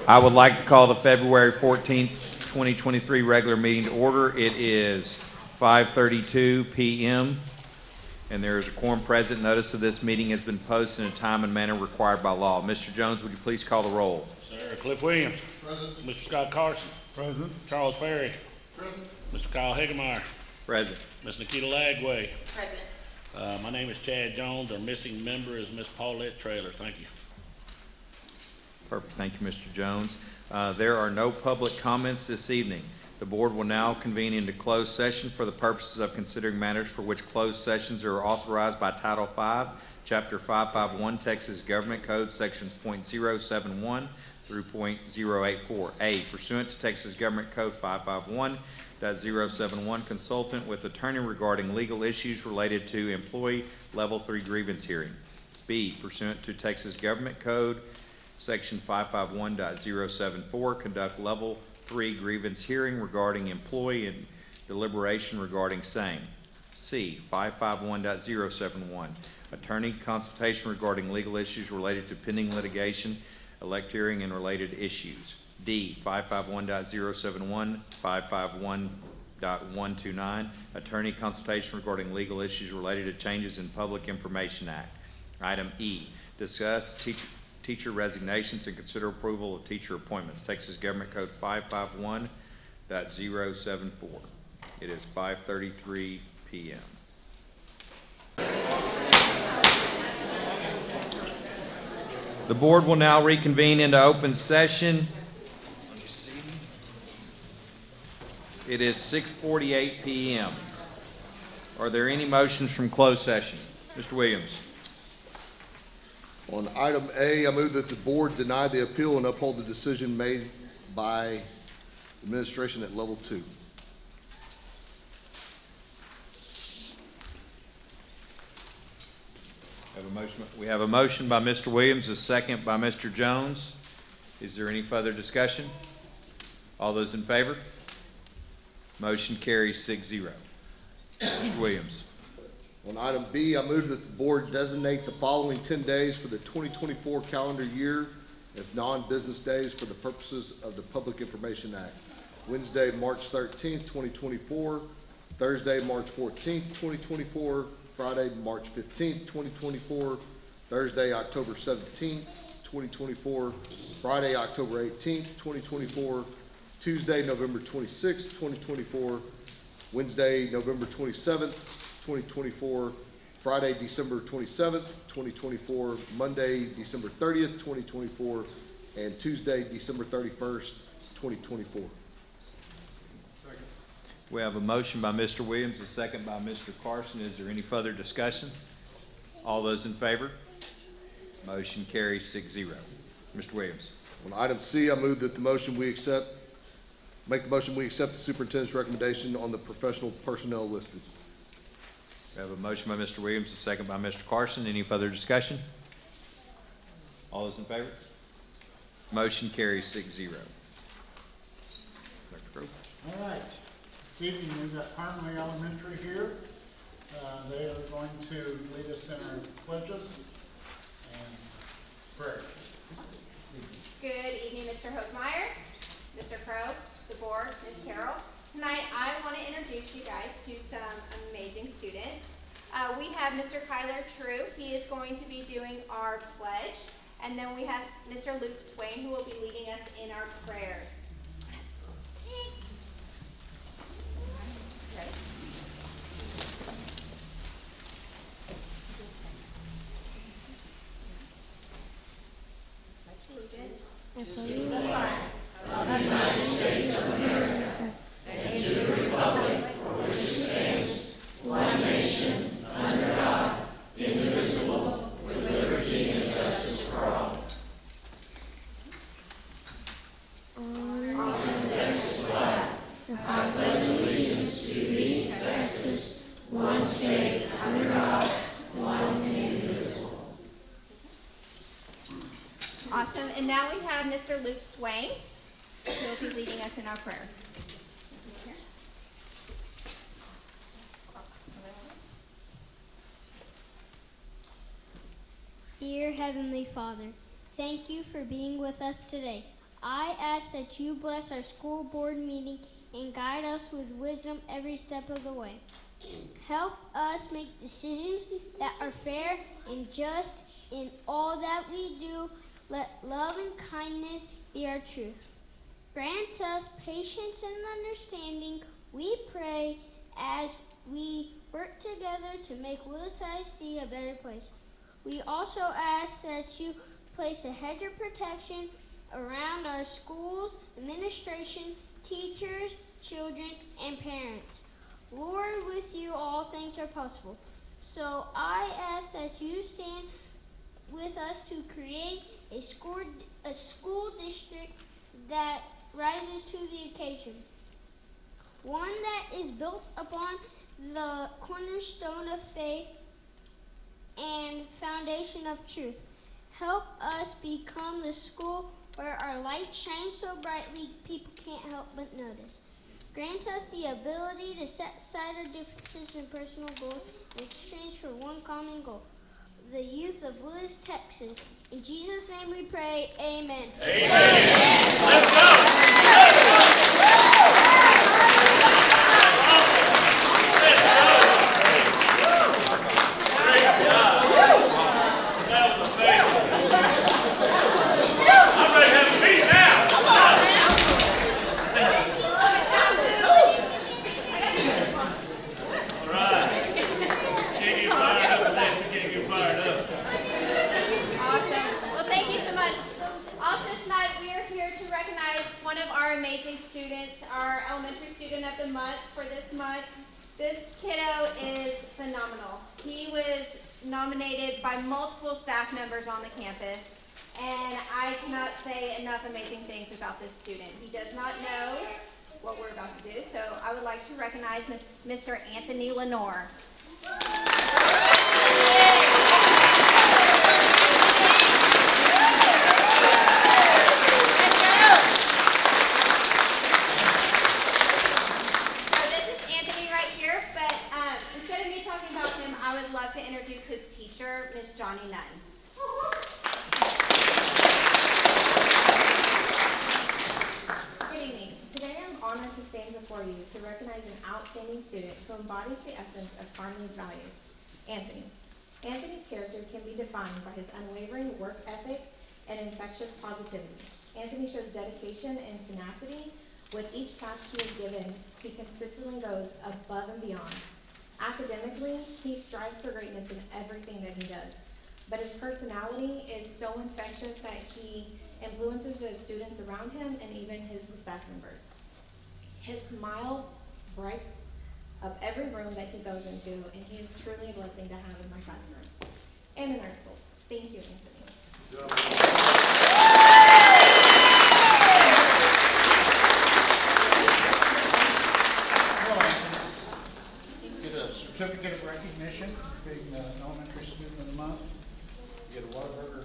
I would like to call the February 14th, 2023 regular meeting to order. It is 5:32 p.m. and there is a quorum present. Notice of this meeting has been posted in a time and manner required by law. Mr. Jones, would you please call the roll? Sir, Cliff Williams. Present. Mr. Scott Carson. Present. Charles Perry. Present. Mr. Kyle Hickemeyer. Present. Ms. Nikita Lagway. Present. My name is Chad Jones. Our missing member is Miss Paulette Traylor. Thank you. Perfect. Thank you, Mr. Jones. There are no public comments this evening. The board will now convene into closed session for the purposes of considering matters for which closed sessions are authorized by Title V, Chapter 551, Texas Government Code, Sections .071 through .084. A, pursuant to Texas Government Code 551.071, consultant with attorney regarding legal issues related to employee Level 3 grievance hearing. B, pursuant to Texas Government Code Section 551.074, conduct Level 3 grievance hearing regarding employee and deliberation regarding same. C, 551.071, attorney consultation regarding legal issues related to pending litigation, elect hearing, and related issues. D, 551.071, 551.129, attorney consultation regarding legal issues related to changes in Public Information Act. Item E, discuss teacher resignations and consider approval of teacher appointments. Texas Government Code 551.074. It is 5:33 p.m. The board will now reconvene into open session. Let me see. It is 6:48 p.m. Are there any motions from closed session? Mr. Williams. On item A, I move that the board deny the appeal and uphold the decision made by administration at level 2. We have a motion by Mr. Williams, a second by Mr. Jones. Is there any further discussion? All those in favor? Motion carries 6-0. Mr. Williams. On item B, I move that the board designate the following 10 days for the 2024 calendar year as non-business days for the purposes of the Public Information Act. Wednesday, March 13th, 2024, Thursday, March 14th, 2024, Friday, March 15th, 2024, Thursday, October 17th, 2024, Friday, October 18th, 2024, Tuesday, November 26th, 2024, Wednesday, November 27th, 2024, Friday, December 27th, 2024, Monday, December 30th, 2024, and Tuesday, December 31st, 2024. Second. We have a motion by Mr. Williams, a second by Mr. Carson. Is there any further discussion? All those in favor? Motion carries 6-0. Mr. Williams. On item C, I move that the motion we accept, make the motion we accept the superintendent's recommendation on the professional personnel listed. We have a motion by Mr. Williams, a second by Mr. Carson. Any further discussion? All those in favor? Motion carries 6-0. Dr. Crowe. All right. This evening we've got Parnley Elementary here. They are going to lead us in our pledges and prayer. Good evening, Mr. Hoekmeyer, Mr. Crowe, the board, Ms. Carroll. Tonight, I want to introduce you guys to some amazing students. We have Mr. Kyler True. He is going to be doing our pledge. And then we have Mr. Luke Swain, who will be leading us in our prayers. Ready? Pledge allegiance to the flag of the United States of America and to the republic for which it stands, one nation, under God, indivisible, with liberty and justice for all. On the Texas flag, I pledge allegiance to thee, Texas, one state, under God, one indivisible. Awesome. And now we have Mr. Luke Swain, who will be leading us in our prayer. Dear Heavenly Father, thank you for being with us today. I ask that you bless our school board meeting and guide us with wisdom every step of the way. Help us make decisions that are fair and just in all that we do. Let love and kindness be our truth. Grant us patience and understanding, we pray, as we work together to make Willis ISD a better place. We also ask that you place a hedge of protection around our schools, administration, teachers, children, and parents. Lord, with you all things are possible. So I ask that you stand with us to create a school district that rises to the occasion. One that is built upon the cornerstone of faith and foundation of truth. Help us become the school where our light shines so brightly people can't help but notice. Grant us the ability to set aside our differences and personal goals in exchange for one common goal, the youth of Willis, Texas. In Jesus' name we pray, amen. Amen. Let's go. Our elementary student of the month for this month. This kiddo is phenomenal. He was nominated by multiple staff members on the campus, and I cannot say enough amazing things about this student. He does not know what we're about to do, so I would like to recognize Mr. Anthony Lenore. To introduce his teacher, Miss Johnny Nunn. Good evening. Today I'm honored to stand before you to recognize an outstanding student who embodies the essence of Harmony's values, Anthony. Anthony's character can be defined by his unwavering work ethic and infectious positivity. Anthony shows dedication and tenacity. With each task he is given, he consistently goes above and beyond. Academically, he strives for greatness in everything that he does, but his personality is so infectious that he influences the students around him and even the staff members. His smile brights up every room that he goes into, and he is truly a blessing to have in my classroom and in our school. Thank you, Anthony. Certificate of recognition, being the elementary student of the month. You get a Whataburger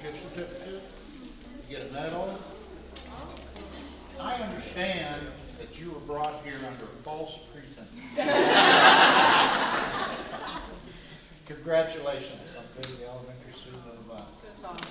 gift certificate. You get a medal. I understand that you were brought here under false pretense. Congratulations on being the elementary student of the month. That's awesome.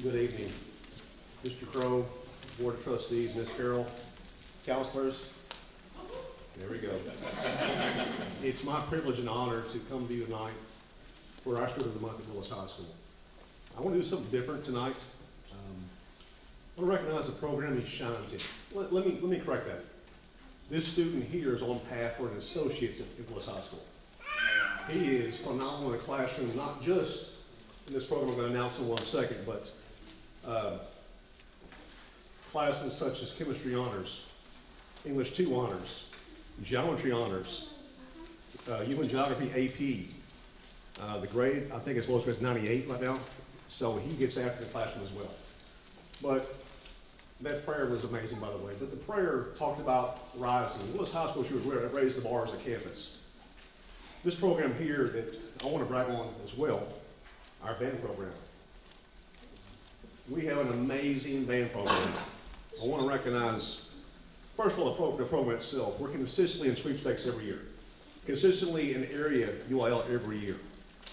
Good evening, Mr. Crow, Board of Trustees, Ms. Carroll, counselors. There we go. It's my privilege and honor to come to you tonight for our Student of the Month at Willis High School. I want to do something different tonight. I want to recognize the program he shines in. Let me correct that. This student here is on path for an associate's at Willis High School. He is phenomenal in the classroom, not just in this program I'm going to announce in 1 second, but classes such as chemistry honors, English 2 honors, geometry honors, human geography AP. The grade, I think his lowest grade is 98 right now. So he gets after the classroom as well. But that prayer was amazing, by the way. But the prayer talked about rising. Willis High School, she was raised the bars of campus. This program here that I want to brag on as well, our band program. We have an amazing band program. I want to recognize, first of all, the program itself. We're consistently in sweepstakes every year. Consistently in area UIL every year.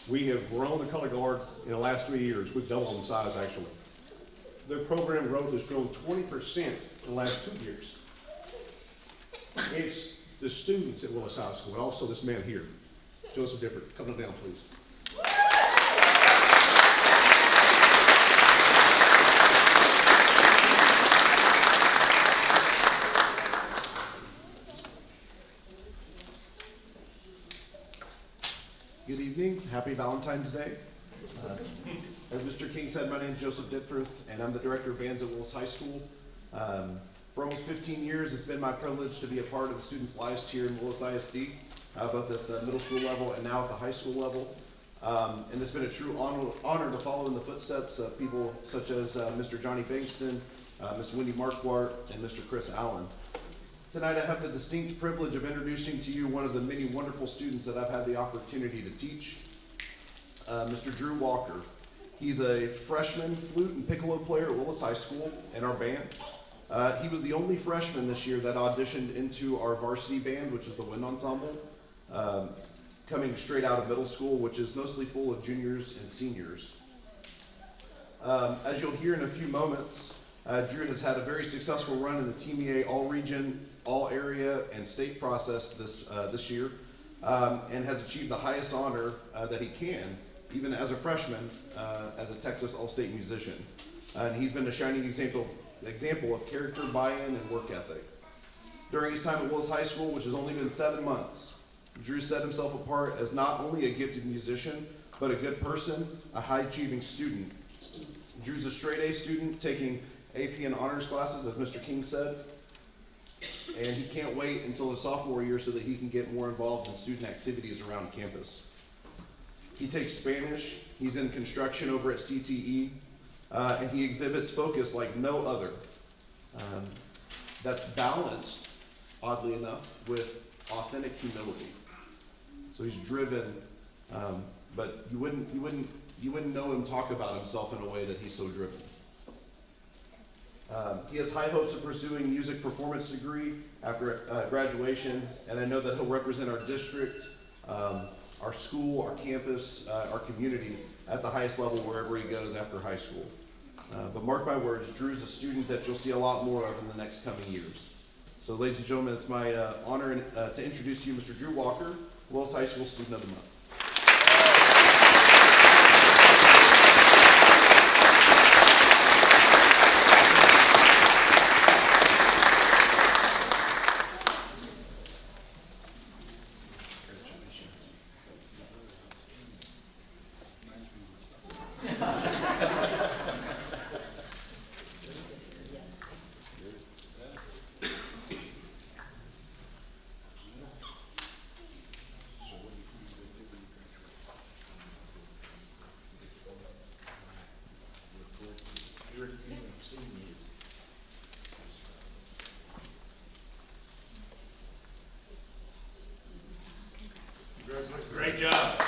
We have grown the color guard in the last 3 years. We've doubled in size, actually. The program growth has grown 20% in the last 2 years. It's the students at Willis High School, and also this man here, Joseph Difford. Come on down, please. Good evening. Happy Valentine's Day. As Mr. King said, my name is Joseph Ditforth, and I'm the Director of Bands at Willis High School. For almost 15 years, it's been my privilege to be a part of the students' lives here in Willis ISD, both at the middle school level and now at the high school level. And it's been a true honor to follow in the footsteps of people such as Mr. Johnny Bankston, Ms. Wendy Marquardt, and Mr. Chris Allen. Tonight I have the distinct privilege of introducing to you one of the many wonderful students that I've had the opportunity to teach, Mr. Drew Walker. He's a freshman flute and piccolo player at Willis High School in our band. He was the only freshman this year that auditioned into our varsity band, which is the wind ensemble, coming straight out of middle school, which is mostly full of juniors and seniors. As you'll hear in a few moments, Drew has had a very successful run in the TMEA all-region, all-area, and state process this year, and has achieved the highest honor that he can, even as a freshman, as a Texas All-State musician. And he's been a shining example of character, buy-in, and work ethic. During his time at Willis High School, which has only been 7 months, Drew set himself apart as not only a gifted musician, but a good person, a high-achieving student. Drew's a straight-A student, taking AP and honors classes, as Mr. King said, and he can't wait until his sophomore year so that he can get more involved in student activities around campus. He takes Spanish, he's in construction over at CTE, and he exhibits focus like no other. That's balanced, oddly enough, with authentic humility. So he's driven, but you wouldn't know him talk about himself in a way that he's so driven. He has high hopes of pursuing music performance degree after graduation, and I know that he'll represent our district, our school, our campus, our community at the highest level wherever he goes after high school. But mark my words, Drew's a student that you'll see a lot more of in the next coming years. So ladies and gentlemen, it's my honor to introduce to you Mr. Drew Walker, Willis High School Student of the Month. Great job.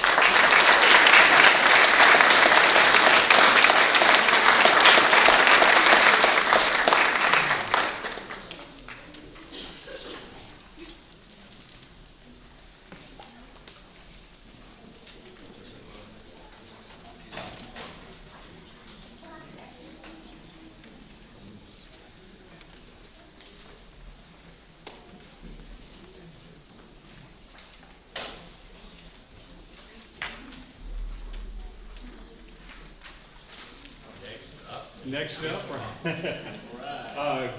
Next up,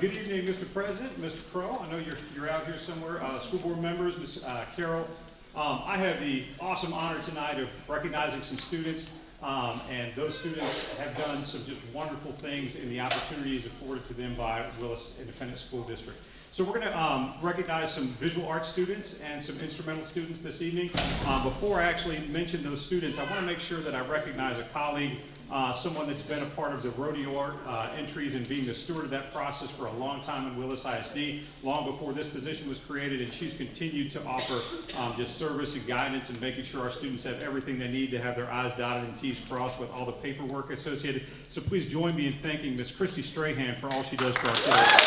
good evening, Mr. President, Mr. Crow. I know you're out here somewhere. School board members, Ms. Carol. I have the awesome honor tonight of recognizing some students, and those students have done some just wonderful things in the opportunities afforded to them by Willis Independent School District. So we're going to recognize some visual arts students and some instrumental students this evening. Before I actually mention those students, I want to make sure that I recognize a colleague, someone that's been a part of the rodeo art entries and being the steward of that process for a long time in Willis ISD, long before this position was created, and she's continued to offer just service and guidance and making sure our students have everything they need to have their I's dotted and T's crossed with all the paperwork associated. So please join me in thanking Miss Christy Strahan for all she does for our kids.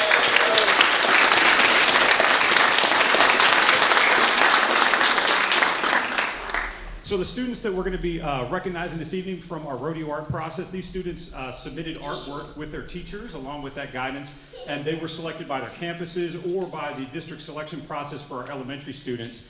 So the students that we're going to be recognizing this evening from our rodeo art process, these students submitted artwork with their teachers along with that guidance, and they were selected by their campuses or by the district selection process for our elementary students.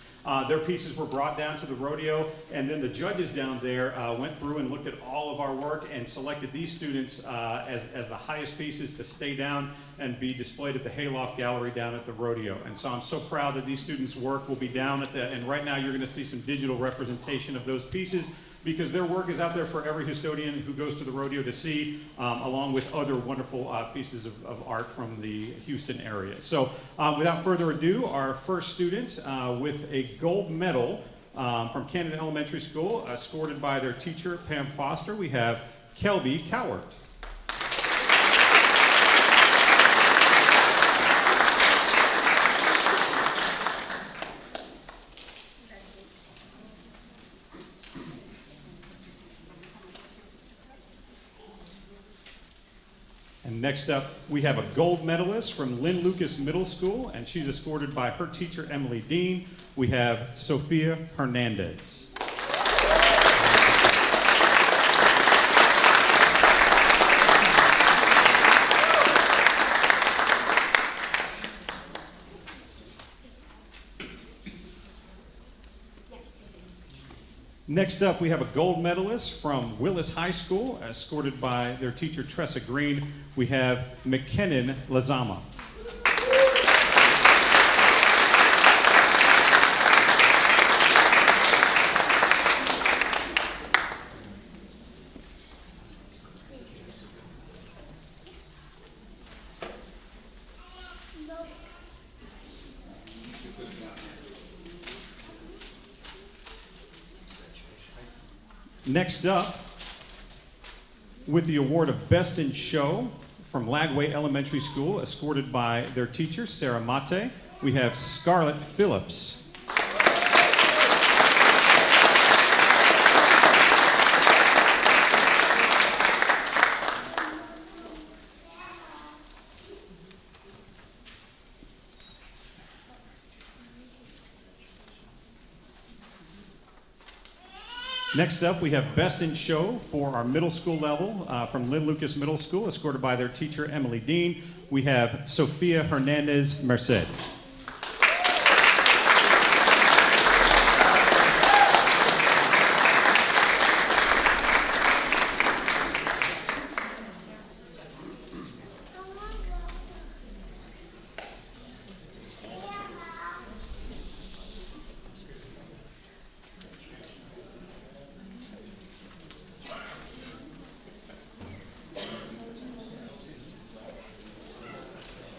Their pieces were brought down to the rodeo, and then the judges down there went through and looked at all of our work and selected these students as the highest pieces to stay down and be displayed at the Hayloft Gallery down at the rodeo. And so I'm so proud that these students' work will be down at and right now you're going to see some digital representation of those pieces, because their work is out there for every custodian who goes to the rodeo to see, along with other wonderful pieces of art from the Houston area. So without further ado, our first student with a gold medal from Canada Elementary School, escorted by their teacher, Pam Foster, we have Kelby Cowart. Next up, we have a gold medalist from Lynn Lucas Middle School, and she's escorted by her teacher, Emily Dean. We have Sophia Hernandez. Next up, we have a gold medalist from Willis High School, escorted by their teacher, Tressa Green. We have McKinnon Lazama. Next up, with the award of Best in Show from Lagway Elementary School, escorted by their teacher, Sarah Mate, we have Scarlett Phillips. Next up, we have Best in Show for our middle school level from Lynn Lucas Middle School, escorted by their teacher, Emily Dean. We have Sophia Hernandez Merced.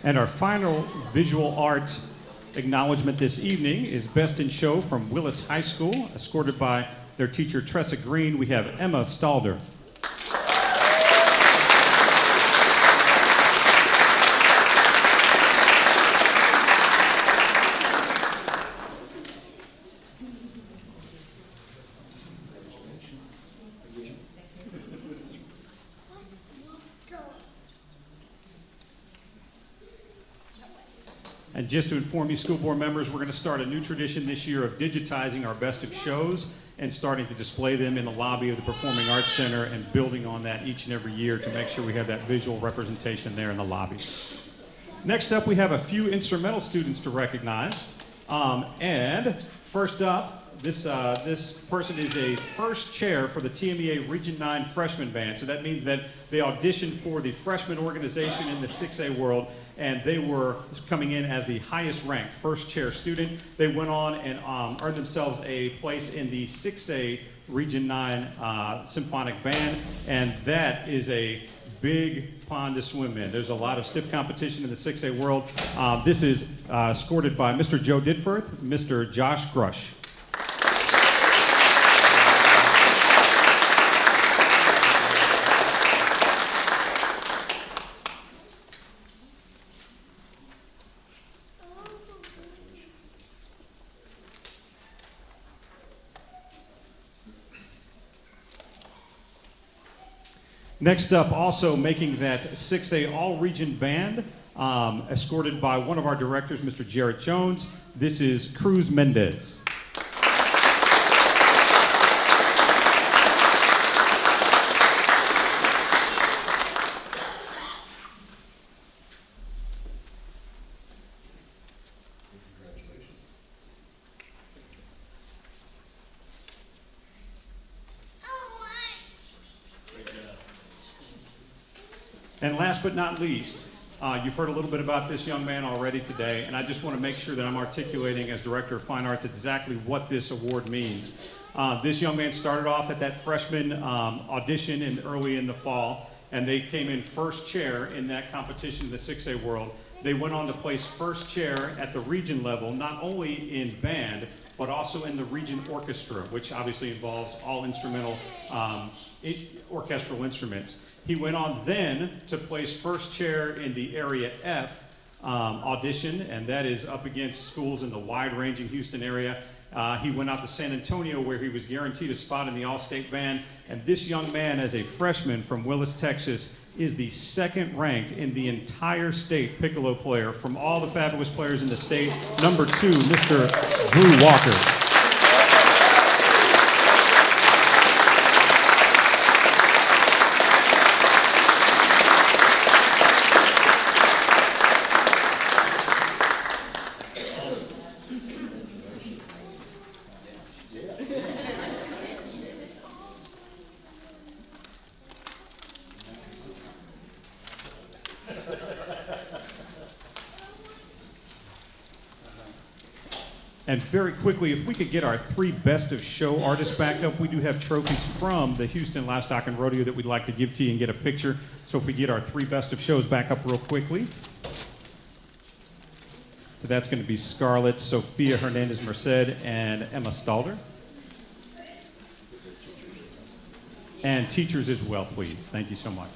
And our final visual art acknowledgement this evening is Best in Show from Willis High School, escorted by their teacher, Tressa Green. We have Emma Stalder. And just to inform you, school board members, we're going to start a new tradition this year of digitizing our best of shows and starting to display them in the lobby of the Performing Arts Center and building on that each and every year to make sure we have that visual representation there in the lobby. Next up, we have a few instrumental students to recognize. And first up, this person is a first chair for the TMEA Region 9 Freshman Band. So that means that they auditioned for the freshman organization in the 6A world, and they were coming in as the highest ranked first chair student. They went on and earned themselves a place in the 6A Region 9 Symphonic Band, and that is a big pond to swim in. There's a lot of stiff competition in the 6A world. This is escorted by Mr. Joe Didforth, Mr. Josh Grush. Next up, also making that 6A all-region band, escorted by one of our directors, Mr. Jarrett Jones. This is Cruz Mendez. And last but not least, you've heard a little bit about this young man already today, and I just want to make sure that I'm articulating as Director of Fine Arts exactly what this award means. This young man started off at that freshman audition early in the fall, and they came in first chair in that competition in the 6A world. They went on to place first chair at the region level, not only in band, but also in the region orchestra, which obviously involves all instrumental orchestral instruments. He went on then to place first chair in the Area F audition, and that is up against schools in the wide-ranging Houston area. He went out to San Antonio, where he was guaranteed a spot in the All-State Band. And this young man, as a freshman from Willis, Texas, is the second ranked in the entire state piccolo player from all the fabulous players in the state. Number 2, Mr. Drew Walker. And very quickly, if we could get our 3 best of show artists back up, we do have trophies from the Houston Livestock and Rodeo that we'd like to give to you and get a picture. So if we get our 3 best of shows back up real quickly. So that's going to be Scarlett, Sophia Hernandez Merced, and Emma Stalder. And teachers as well, please. Thank you so much.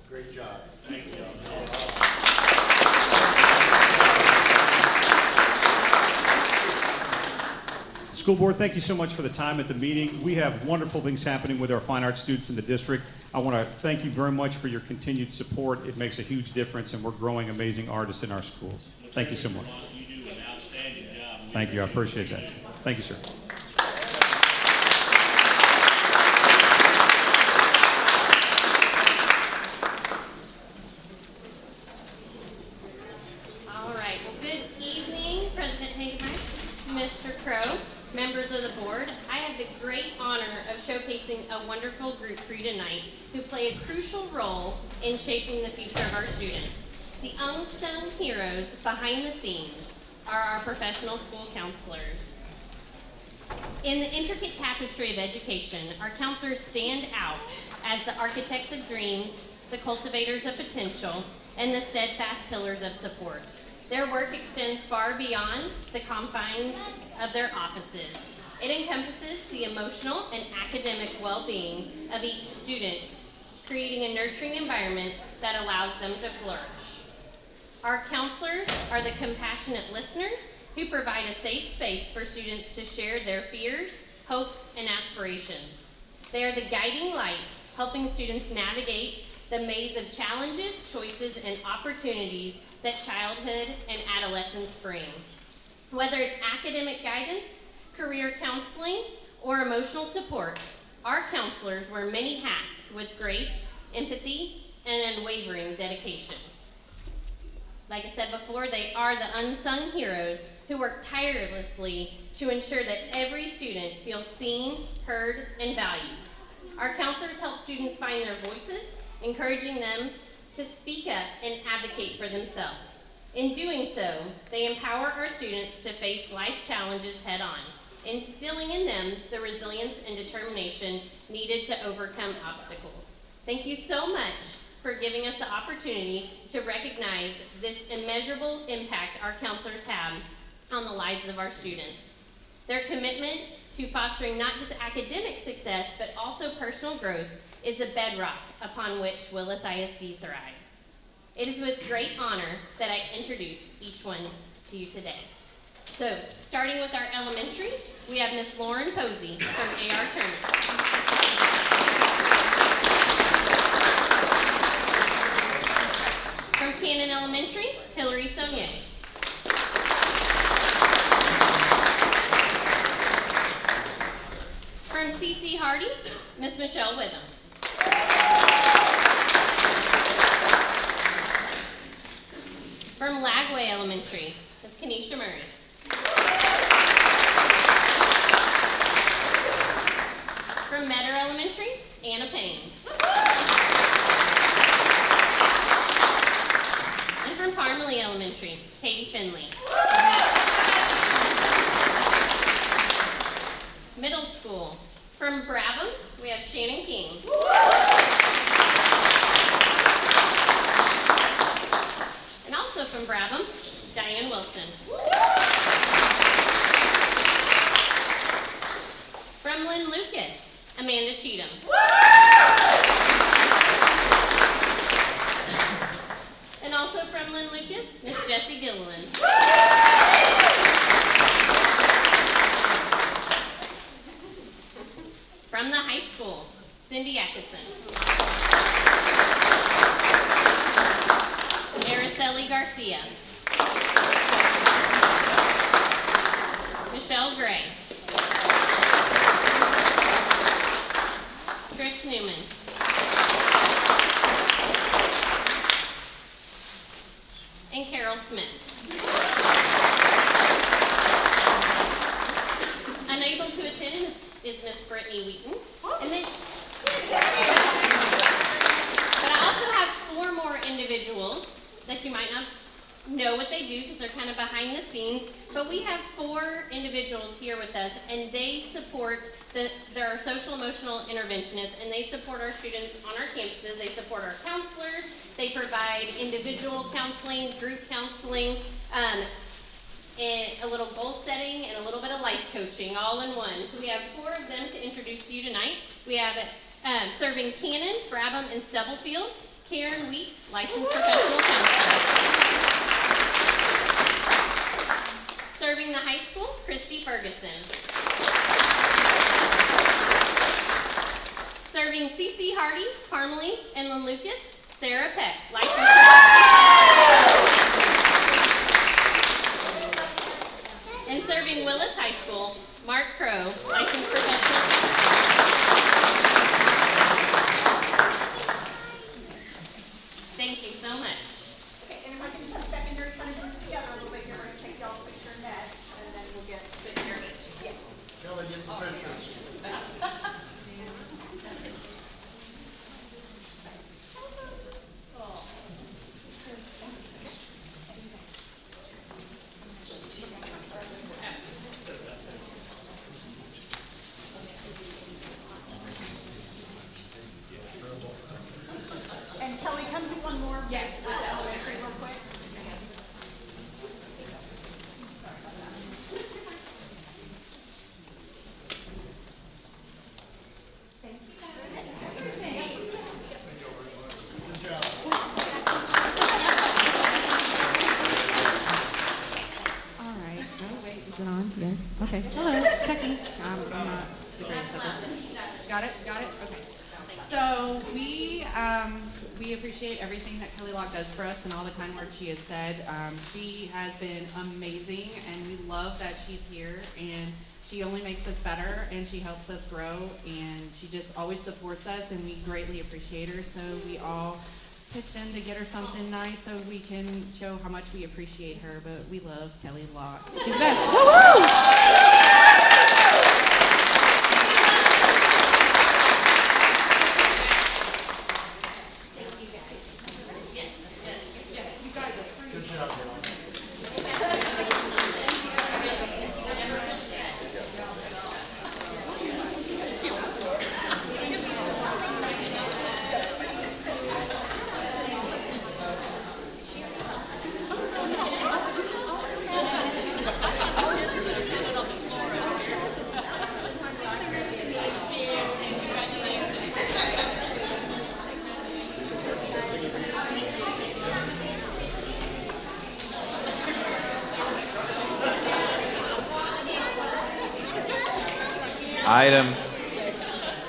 Great job. Thank you. School Board, thank you so much for the time at the meeting. We have wonderful things happening with our fine arts students in the district. I want to thank you very much for your continued support. It makes a huge difference, and we're growing amazing artists in our schools. Thank you so much. You do an outstanding job. Thank you. I appreciate that. Thank you, sir. All right. Well, good evening, President Hagemeyer, Mr. Crow, members of the board. I have the great honor of showcasing a wonderful group for you tonight who play a crucial role in shaping the future of our students. The unsung heroes behind the scenes are our professional school counselors. In the intricate tapestry of education, our counselors stand out as the architects of dreams, the cultivators of potential, and the steadfast pillars of support. Their work extends far beyond the confines of their offices. It encompasses the emotional and academic well-being of each student, creating a nurturing environment that allows them to flourish. Our counselors are the compassionate listeners who provide a safe space for students to share their fears, hopes, and aspirations. They are the guiding lights, helping students navigate the maze of challenges, choices, and opportunities that childhood and adolescence bring. Whether it's academic guidance, career counseling, or emotional support, Our counselors wear many hats with grace, empathy, and unwavering dedication. Like I said before, they are the unsung heroes who work tirelessly to ensure that every student feels seen, heard, and valued. Our counselors help students find their voices, encouraging them to speak up and advocate for themselves. In doing so, they empower our students to face life's challenges head on, instilling in them the resilience and determination needed to overcome obstacles. Thank you so much for giving us the opportunity to recognize this immeasurable impact our counselors have on the lives of our students. Their commitment to fostering not just academic success, but also personal growth is a bedrock upon which Willis ISD thrives. It is with great honor that I introduce each one to you today. So, starting with our elementary, we have Miss Lauren Posey from A.R. Turner. From Cannon Elementary, Hillary Saunier. From C.C. Hardy, Miss Michelle Witham. From Lagway Elementary, Miss Kenesha Murray. From Metter Elementary, Anna Payne. And from Parmalee Elementary, Katie Finley. Middle School, from Brabham, we have Shannon King. And also from Brabham, Diane Wilson. From Lynn Lucas, Amanda Cheatham. And also from Lynn Lucas, Miss Jessie Gilliland. From the high school, Cindy Atkinson. Araceli Garcia. Michelle Gray. Trish Newman. And Carol Smith. Unable to attend is Miss Brittany Wheaton. And then, but I also have 4 more individuals that you might not know what they do because they're kind of behind the scenes, but we have 4 individuals here with us, and they support there are social emotional interventionists, and they support our students on our campuses. They support our counselors. They provide individual counseling, group counseling, and a little goal setting, and a little bit of life coaching all in one. So we have 4 of them to introduce to you tonight. We have serving Cannon, Brabham, and Stubblefield, Karen Weeks, licensed professional counselor. Serving the high school, Christy Ferguson. Serving C.C. Hardy, Parmalee, and Lynn Lucas, Sarah Peck, licensed professional. And serving Willis High School, Mark Crow, licensed professional. Thank you so much. Okay, and if I can put secondary kind of group together a little bit, you're going to take y'all's picture next, and then we'll get the here. Yes. Kelly, get the pictures. And Kelly, come do one more. Yes. With the elementary real quick. Thank you. Good job. All right. Oh, wait. Is it on? Yes. Okay. Hello. Checking. I'm not the greatest at this. Got it? Got it? Okay. So we appreciate everything that Kelly Locke does for us and all the kind words she has said. She has been amazing, and we love that she's here. And She only makes us better, and she helps us grow, and she just always supports us, and we greatly appreciate her. So we all pitched in to get her something nice so we can show how much we appreciate her. But we love Kelly a lot. She's the best. Woo-hoo!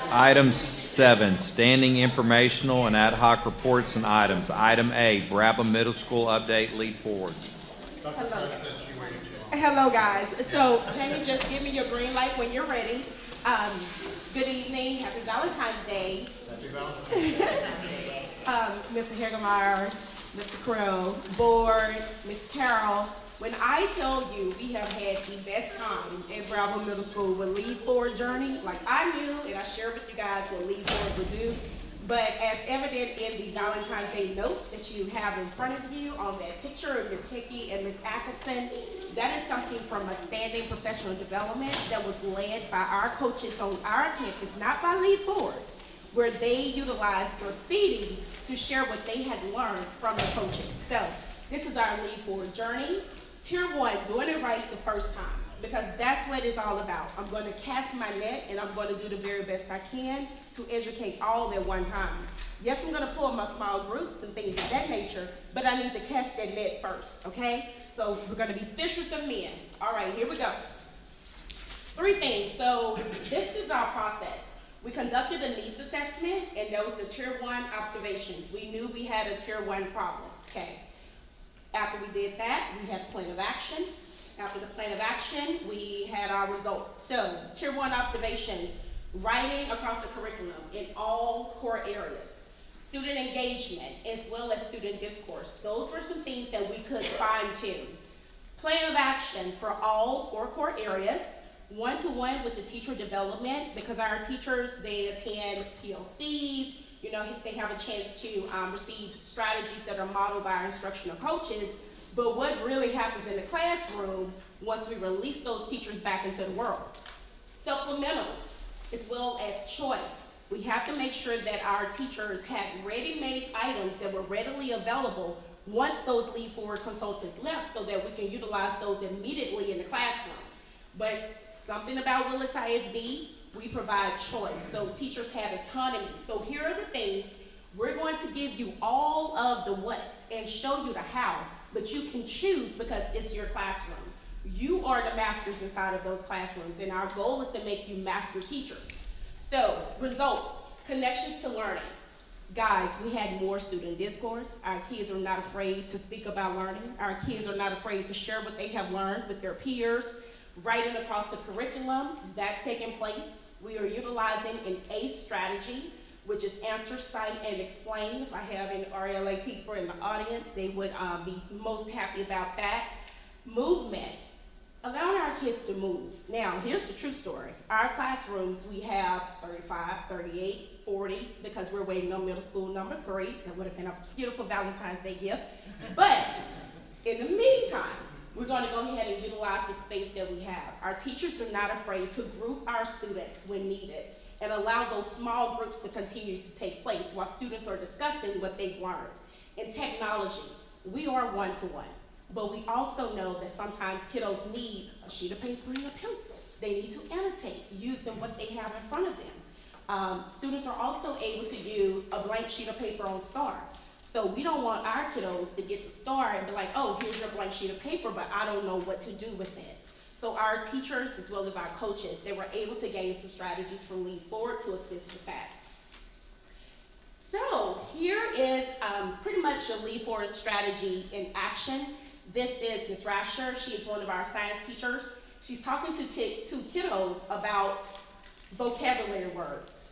Item 7, standing informational and ad hoc reports and items. Item A, Brabham Middle School update, lead forward. Hello, guys. So, Jamie, just give me your green light when you're ready. Good evening. Happy Valentine's Day. Happy Valentine's Day. Mr. Hagemeyer, Mr. Crow, board, Miss Carol. When I tell you we have had the best time at Bravo Middle School with Lead Forward Journey, like I knew and I shared with you guys what Lead Forward would do, but as evident in the Valentine's Day note that you have in front of you on that picture of Miss Hickey and Miss Atkinson, that is something from a standing professional development that was led by our coaches on our campus, not by Lead Forward, where they utilized graffiti to share what they had learned from the coaches. So this is our Lead Forward Journey. Tier 1, doing it right the first time, because that's what it's all about. I'm going to cast my net, and I'm going to do the very best I can to educate all at one time. Yes, I'm going to pull my small groups and things of that nature, but I need to cast that net first, okay? So we're going to be fishers of men. All right, here we go. 3 things. So this is our process. We conducted a needs assessment, and that was the Tier 1 observations. We knew we had a Tier 1 problem, okay? After we did that, we had a plan of action. After the plan of action, we had our results. So, Tier 1 observations, writing across the curriculum in all core areas, student engagement, as well as student discourse. Those were some things that we could fine-tune. Plan of action for all 4 core areas, one-to-one with the teacher development, because our teachers, they attend PLCs, you know, they have a chance to receive strategies that are modeled by our instructional coaches, but what really happens in the classroom once we release those teachers back into the world. Supplementals, as well as choice. We have to make sure that our teachers had ready-made items that were readily available once those Lead Forward consultants left, so that we can utilize those immediately in the classroom. But something about Willis ISD, we provide choice, so teachers had autonomy. So here are the things. We're going to give you all of the what's and show you the how, but you can choose because it's your classroom. You are the masters inside of those classrooms, and our goal is to make you master teachers. So, results, connections to learning. Guys, we had more student discourse. Our kids are not afraid to speak about learning. Our kids are not afraid to share what they have learned with their peers. Writing across the curriculum, that's taking place. We are utilizing an ACE strategy, which is answer, cite, and explain. If I have any RLA people in the audience, they would be most happy about that. Movement, allowing our kids to move. Now, here's the true story. Our classrooms, we have 35, 38, 40, because we're waiting on middle school number 3. That would have been a beautiful Valentine's Day gift. But in the meantime, we're going to go ahead and utilize the space that we have. Our teachers are not afraid to group our students when needed and allow those small groups to continue to take place while students are discussing what they've learned. In technology, we are one-to-one, but we also know that sometimes kiddos need a sheet of paper and a pencil. They need to annotate using what they have in front of them. Students are also able to use a blank sheet of paper on STAR. So we don't want our kiddos to get the STAR and be like, oh, here's your blank sheet of paper, but I don't know what to do with it. So our teachers, as well as our coaches, they were able to gain some strategies from Lead Forward to assist with that. So here is pretty much a Lead Forward strategy in action. This is Ms. Rasher. She is one of our science teachers. she's talking to two kiddos about vocabulary words.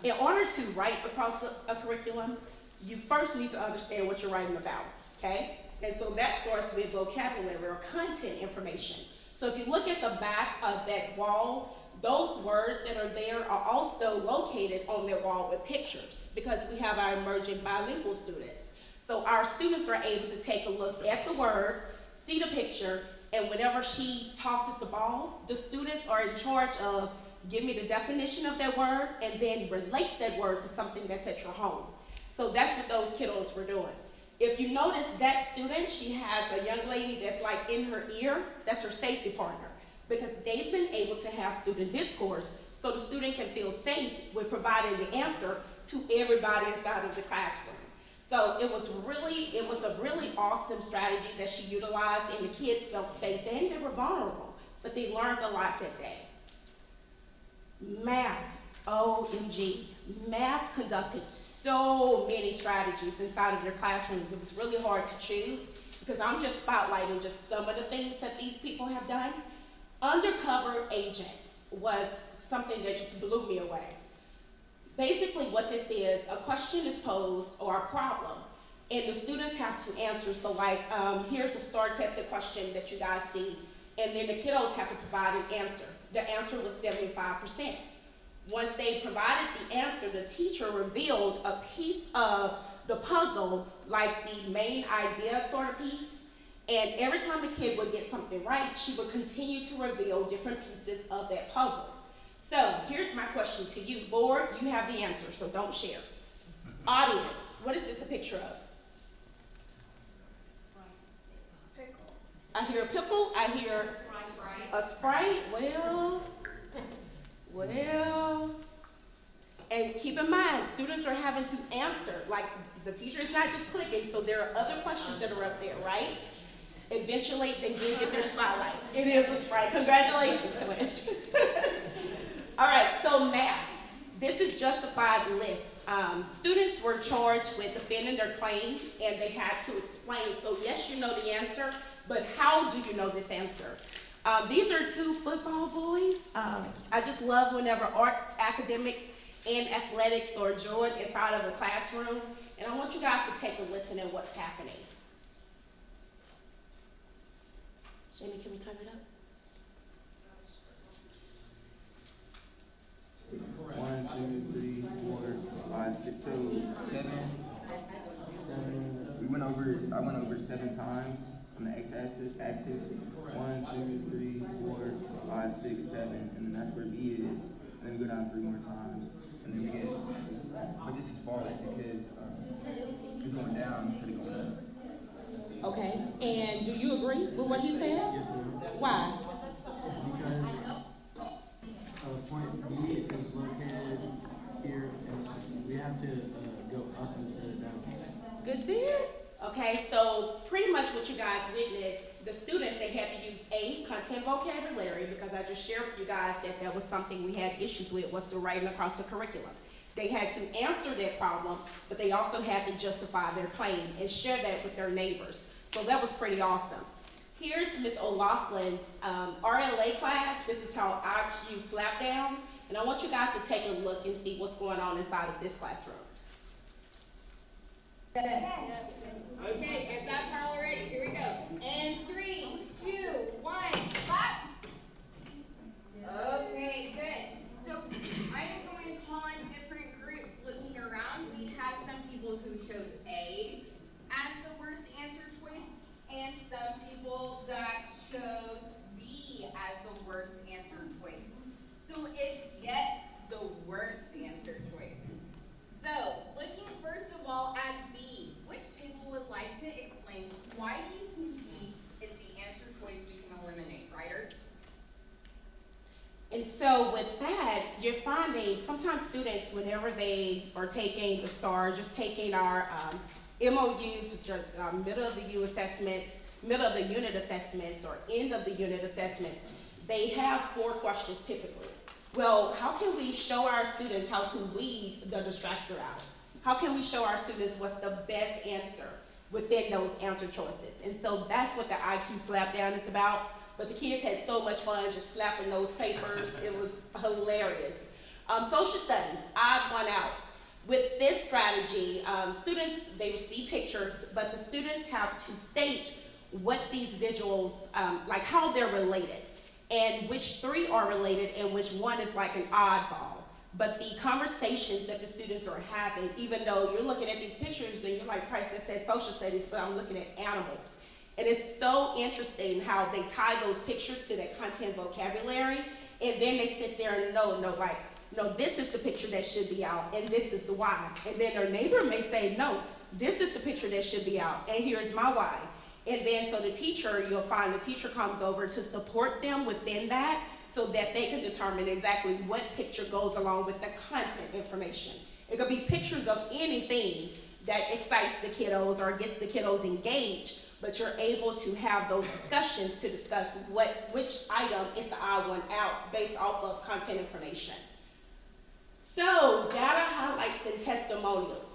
In order to write across a curriculum, you first need to understand what you're writing about, okay? And so that starts with vocabulary or content information. So if you look at the back of that wall, those words that are there are also located on that wall with pictures because we have our emerging bilingual students. So our students are able to take a look at the word, see the picture, and whenever she tosses the ball, the students are in charge of give me the definition of that word and then relate that word to something that's at your home. So that's what those kiddos were doing. If you notice that student, she has a young lady that's like in her ear, that's her safety partner, because they've been able to have student discourse so the student can feel safe with providing the answer to everybody inside of the classroom. So it was a really awesome strategy that she utilized, and the kids felt safe and they were vulnerable, but they learned a lot that day. Math, OMG. Math conducted so many strategies inside of their classrooms. It was really hard to choose because I'm just spotlighting just some of the things that these people have done. Undercover agent was something that just blew me away. Basically what this is, a question is posed or a problem, and the students have to answer. So like, here's a STAR-tested question that you guys see, and then the kiddos have to provide an answer. The answer was 75%. Once they provided the answer, the teacher revealed a piece of the puzzle, like the main idea sort of piece, and every time a kid would get something right, she would continue to reveal different pieces of that puzzle. So here's my question to you. Board, you have the answer, so don't share. Audience, what is this a picture of? Pickle. I hear a pickle, I hear a Sprite. Well, and keep in mind, students are having to answer. Like, the teacher is not just clicking, so there are other questions that are up there, right? Eventually, they do get their spotlight. It is a Sprite. Congratulations, Clint. All right, so math. This is justified list. Students were charged with defending their claim, and they had to explain. So yes, you know the answer, but how do you know this answer? These are two football boys. I just love whenever arts, academics, and athletics are joined inside of a classroom. And I want you guys to take a listen at what's happening. Jamie, can we turn it up? 1, 2, 3, 4, 5, 6, 7. I went over 7 times on the x-axis. 1, 2, 3, 4, 5, 6, 7, and then that's where B is. And then we go down 3 more times, and then we get. But this is false because it's going down instead of going up. Okay, and do you agree with what he said? Yes, ma'am. Why? Because point B is located here, and we have to go up instead of down. Good deal. Okay, so pretty much what you guys witnessed, the students, they had to use content vocabulary, because I just shared with you guys that was something we had issues with, was the writing across the curriculum. They had to answer that problem, but they also had to justify their claim and share that with their neighbors. So that was pretty awesome. Here's Ms. O'Loughlin's RLA class. This is called IQ Slapdown. And I want you guys to take a look and see what's going on inside of this classroom. Okay, get that pile ready. Here we go. And 3, 2, 1, clap. Okay, good. So I am going to call in different groups. Looking around, we have some people who chose A as the worst answer choice, and some people that chose B as the worst answer choice. So it's yes, the worst answer choice. So, looking first of all at B, which table would like to explain why do you think B is the answer choice we can eliminate, Ryder? And so with that, you're finding sometimes students, whenever they are taking the STAR, just taking our MOUs, which are middle of the unit assessments or end of the unit assessments, they have 4 questions typically. Well, how can we show our students how to weed the distractor out? How can we show our students what's the best answer within those answer choices? And so that's what the IQ Slapdown is about. but the kids had so much fun just slapping those papers. It was hilarious. Social studies, odd one out. With this strategy, students, they receive pictures, but the students have to state what these visuals, like how they're related, and which three are related and which one is like an oddball. But the conversations that the students are having, even though you're looking at these pictures and you're like, Price, that says social studies, but I'm looking at animals. And it's so interesting how they tie those pictures to that content vocabulary, and then they sit there and no, this is the picture that should be out, and this is the why. And then their neighbor may say, no, this is the picture that should be out, and here's my why. And then so the teacher, you'll find the teacher comes over to support them within that so that they can determine exactly what picture goes along with the content information. It could be pictures of anything that excites the kiddos or gets the kiddos engaged, but you're able to have those discussions to discuss which item is the odd one out based off of content information. So, data highlights and testimonials.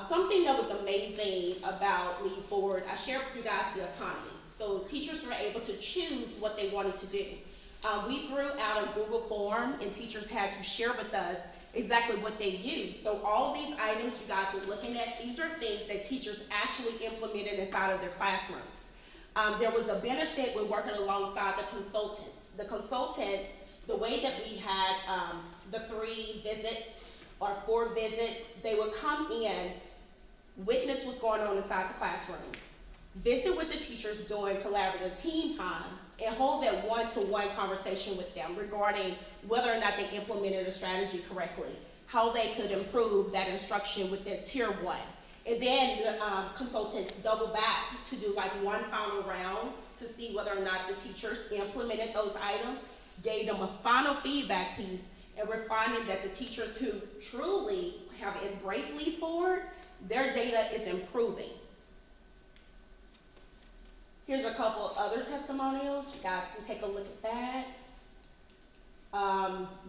Something that was amazing about Lead Forward, I shared with you guys the autonomy. So teachers were able to choose what they wanted to do. We threw out a Google form and teachers had to share with us exactly what they used. So all these items you guys are looking at, these are things that teachers actually implemented inside of their classrooms. There was a benefit with working alongside the consultants. The consultants, the way that we had the 3 visits or 4 visits, they would come in, witness what's going on inside the classroom, visit with the teachers during collaborative team time, and hold that one-to-one conversation with them regarding whether or not they implemented a strategy correctly, how they could improve that instruction with their tier 1. And then the consultants double back to do like one final round to see whether or not the teachers implemented those items, gave them a final feedback piece, and we're finding that the teachers who truly have embraced Lead Forward, their data is improving. Here's a couple other testimonials. You guys can take a look at that.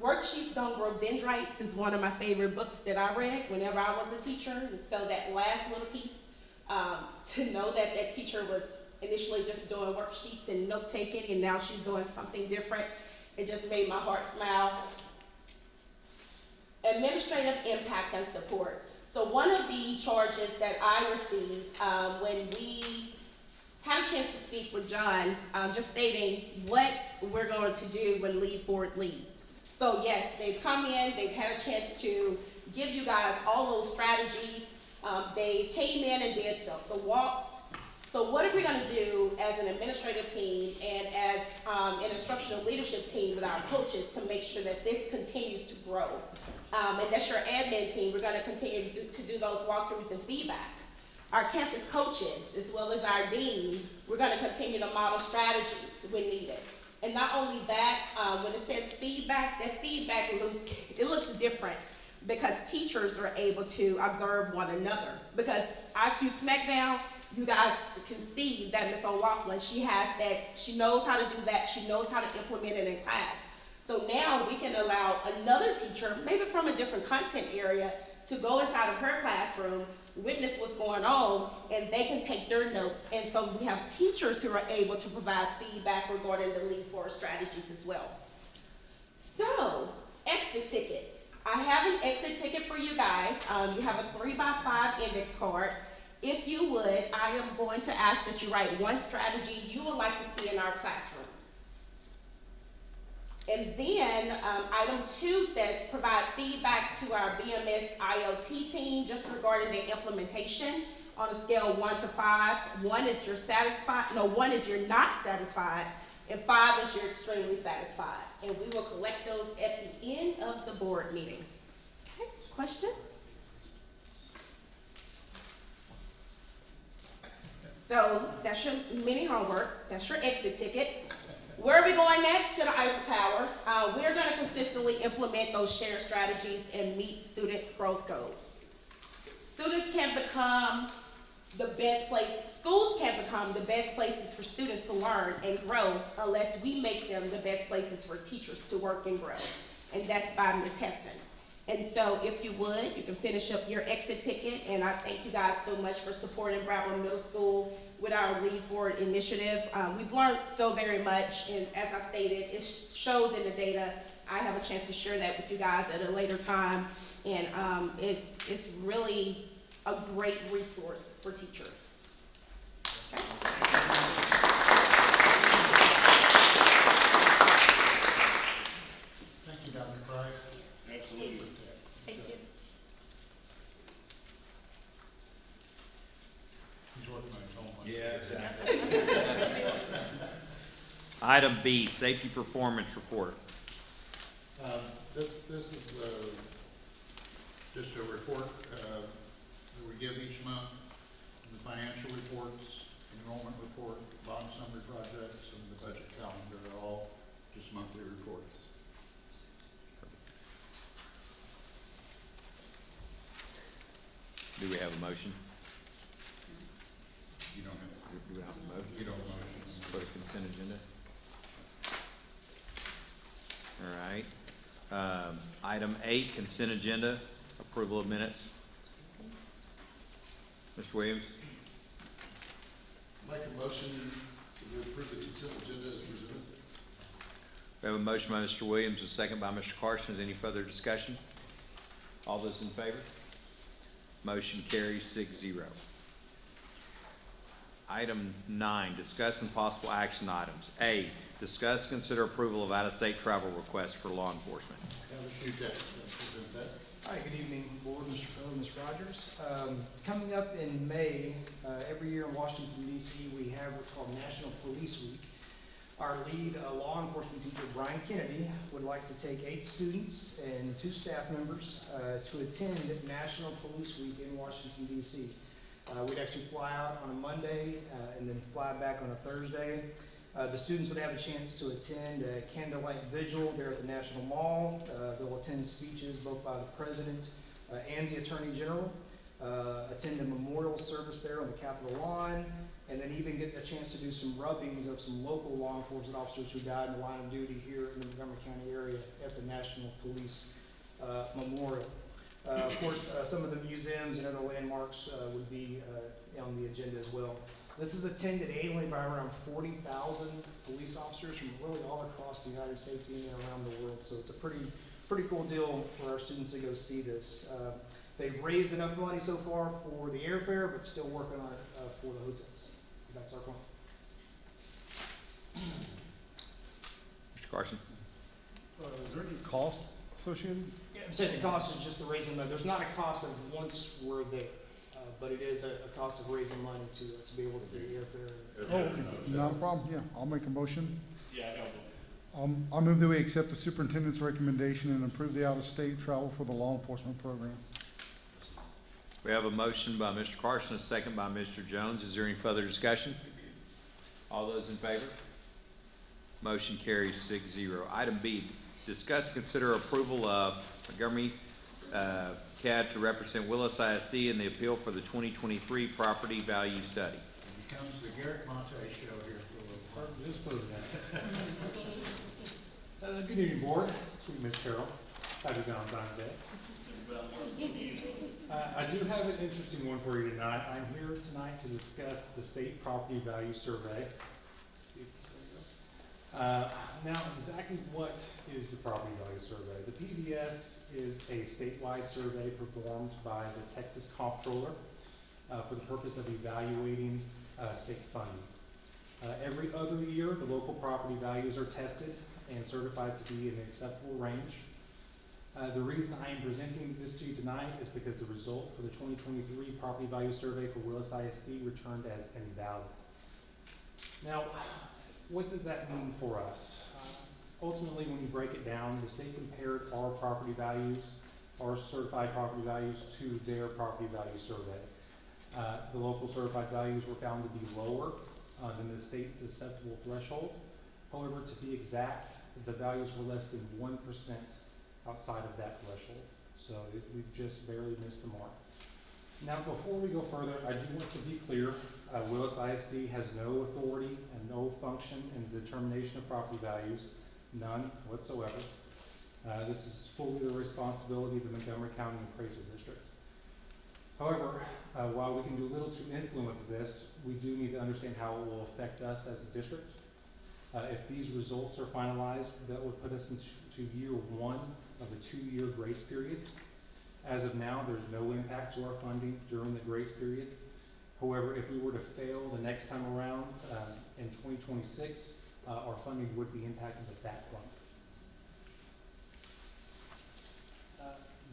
Worksheets Don't Grow Dendrites is one of my favorite books that I read whenever I was a teacher. And so that last little piece, to know that that teacher was initially just doing worksheets and note-taking, and now she's doing something different, it just made my heart smile. Administrative impact and support. So one of the charges that I received when we had a chance to speak with John, just stating what we're going to do when Lead Forward leads. So yes, they've come in, they've had a chance to give you guys all those strategies. They came in and did the walks. So what are we going to do as an administrative team and as an instructional leadership team with our coaches to make sure that this continues to grow? And that's your admin team. We're going to continue to do those walkthroughs and feedback. Our campus coaches, as well as our dean, we're going to continue to model strategies when needed. And not only that, when it says feedback, that feedback loop, it looks different because teachers are able to observe one another. Because IQ Smackdown, you guys can see that Ms. O'Laughlin, she has that, she knows how to do that, she knows how to implement it in class. So now we can allow another teacher, maybe from a different content area, to go inside of her classroom, witness what's going on, and they can take their notes. And so we have teachers who are able to provide feedback regarding the Lead Forward strategies as well. So, exit ticket. I have an exit ticket for you guys. You have a 3x5 index card. If you would, I am going to ask that you write one strategy you would like to see in our classrooms. And then item 2 says provide feedback to our BMS IoT team just regarding the implementation on a scale of 1 to 5. 1 is you're satisfied, no, 1 is you're not satisfied, and 5 is you're extremely satisfied. And we will collect those at the end of the board meeting. Okay, questions? So that's your mini homework, that's your exit ticket. Where are we going next? To the Eiffel Tower. We're going to consistently implement those shared strategies and meet students' growth goals. Students can become the best place, schools can become the best places for students to learn and grow unless we make them the best places for teachers to work and grow. And that's by Ms. Hessen. And And so if you would, you can finish up your exit ticket, and I thank you guys so much for supporting Bravo Middle School with our Lead Forward initiative. We've learned so very much, and as I stated, it shows in the data. I have a chance to share that with you guys at a later time, and it's really a great resource for teachers. Okay. Thank you, Dr. Price. Absolutely. Thank you. He's working on his homework. Yeah, exactly. Item B, safety performance report. This is just a report that we give each month. The financial reports, enrollment report, bond summary projects, and the budget calendar are all just monthly reports. Do we have a motion? You don't have, Do we have a motion? you don't have a motion. For the consent agenda? All right. Item 8, consent agenda, approval of minutes. Mr. Williams? Make a motion to approve the consent agenda as presented. We have a motion by Mr. Williams, a second by Mr. Carson. Is any further discussion? All those in favor? Motion carries 6-0. Item 9, discuss and possible action items. A, discuss, consider approval of out-of-state travel requests for law enforcement. Have a shoot that, present that. Hi, good evening, Board, Mr. Crowe, Ms. Rogers. Coming up in May, every year in Washington, D.C., we have what's called National Police Week. Our lead law enforcement teacher, Brian Kennedy, would like to take 8 students and 2 staff members to attend National Police Week in Washington, D.C. We'd actually fly out on a Monday and then fly back on a Thursday. The students would have a chance to attend a candlelight vigil there at the National Mall. They'll attend speeches both by the President and the Attorney General, attend a memorial service there on the Capitol lawn, and then even get a chance to do some rubbings of some local law enforcement officers who died in the line of duty here in the Montgomery County area at the National Police Memorial. Of course, some of the museums and other landmarks would be on the agenda as well. This is attended annually by around 40,000 police officers from really all across the United States and around the world. So it's a pretty cool deal for our students to go see this. They've raised enough money so far for the airfare, but still working on it for the hotels. That's our plan. Mr. Carson? Is there any cost associated? Yeah, I'm saying the cost is just the raising money. There's not a cost of once we're there, but it is a cost of raising money to be able to pay the airfare. Oh, okay. Not a problem, yeah, I'll make a motion. Yeah, I don't. I'll move that we accept the superintendent's recommendation and approve the out-of-state travel for the law enforcement program. We have a motion by Mr. Carson, a second by Mr. Jones. Is there any further discussion? All those in favor? Motion carries 6-0. Item B, discuss, consider approval of Montgomery CAD to represent Willis ISD in the appeal for the 2023 property value study. It becomes the Garrett Monte show here for a little while. Just for that. Good evening, Board. Sweet Miss Carol. Happy Valentine's Day. I do have an interesting one for you tonight. I'm here tonight to discuss the state property value survey. Now, exactly what is the property value survey? The PVS is a statewide survey performed by the Texas Comptroller for the purpose of evaluating state funding. Every other year, the local property values are tested and certified to be in an acceptable range. The reason I am presenting this to you tonight is because the result for the 2023 property value survey for Willis ISD returned as invalid. Now, what does that mean for us? Ultimately, when you break it down, the state compared our property values, our certified property values, to their property value survey. The local certified values were found to be lower than the state's acceptable threshold. However, to be exact, the values were less than 1% outside of that threshold. So we just barely missed the mark. Now, before we go further, I do want to be clear, Willis ISD has no authority and no function in the determination of property values, none whatsoever. This is fully the responsibility of the Montgomery County Appraisal District. However, while we can do little to influence this, we do need to understand how it will affect us as a district. If these results are finalized, that would put us into year 1 of a 2-year grace period. As of now, there's no impact to our funding during the grace period. However, if we were to fail the next time around in 2026, our funding would be impacted at that point.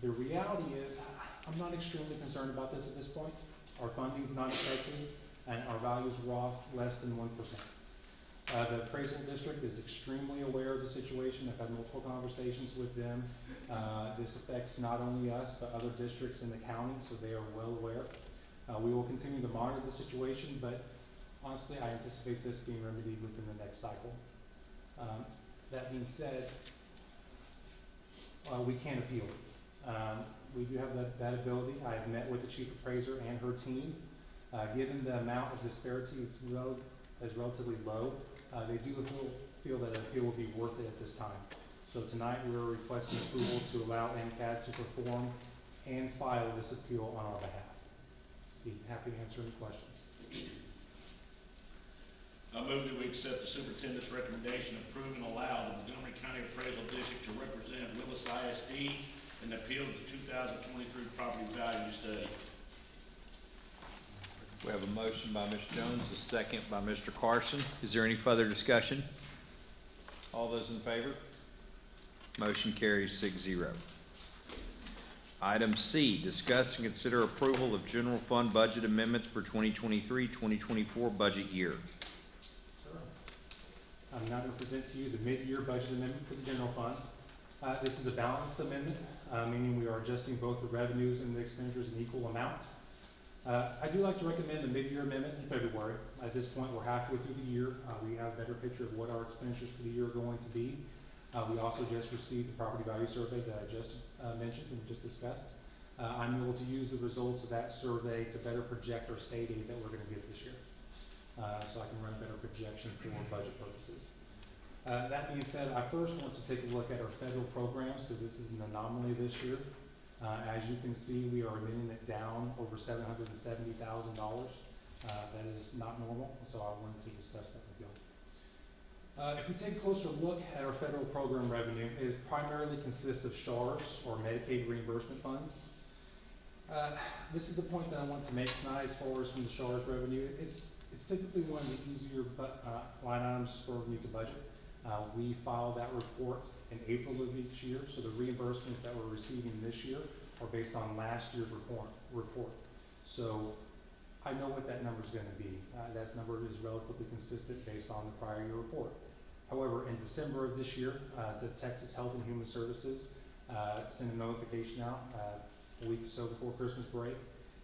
The reality is, I'm not extremely concerned about this at this point. Our funding's not affected, and our values are off less than 1%. The appraisal district is extremely aware of the situation. I've had multiple conversations with them. This affects not only us, but other districts in the county, so they are well aware. We will continue to monitor the situation, but honestly, I anticipate this being remedied within the next cycle. That being said, we can appeal. We do have that ability. I have met with the chief appraiser and her team. Given the amount of disparity is relatively low, they do feel that an appeal would be worth it at this time. So tonight we're requesting approval to allow MCAD to perform and file this appeal on our behalf. Be happy to answer any questions. I move that we accept the superintendent's recommendation, approve and allow the Montgomery County Appraisal District to represent Willis ISD in the appeal of the 2023 property value study. We have a motion by Ms. Jones, a second by Mr. Carson. Is there any further discussion? All those in favor? Motion carries 6-0. Item C, discuss and consider approval of general fund budget amendments for 2023-2024 budget year. Sir, I'm now going to present to you the mid-year budget amendment for the general fund. This is a balanced amendment, meaning we are adjusting both the revenues and the expenditures in equal amount. I do like to recommend a mid-year amendment in February. At this point, we're halfway through the year. We have a better picture of what our expenditures for the year are going to be. We also just received the property value survey that I just mentioned and just discussed. I'm able to use the results of that survey to better project our state aid that we're going to get this year. So I can run better projections for budget purposes. That being said, I first want to take a look at our federal programs because this is an anomaly this year. As you can see, we are admitting it down over $770,000. That is not normal, so I wanted to discuss that with y'all. If we take a closer look at our federal program revenue, it primarily consists of SHARS, or Medicaid reimbursement funds. This is the point that I want to make tonight as far as from the SHARS revenue. It's typically one of the easier line items for me to budget. We file that report in April of each year, so the reimbursements that we're receiving this year are based on last year's report. So I know what that number is going to be. That number is relatively consistent based on the prior year report. However, in December of this year, the Texas Health and Human Services sent a notification out a week or so before Christmas break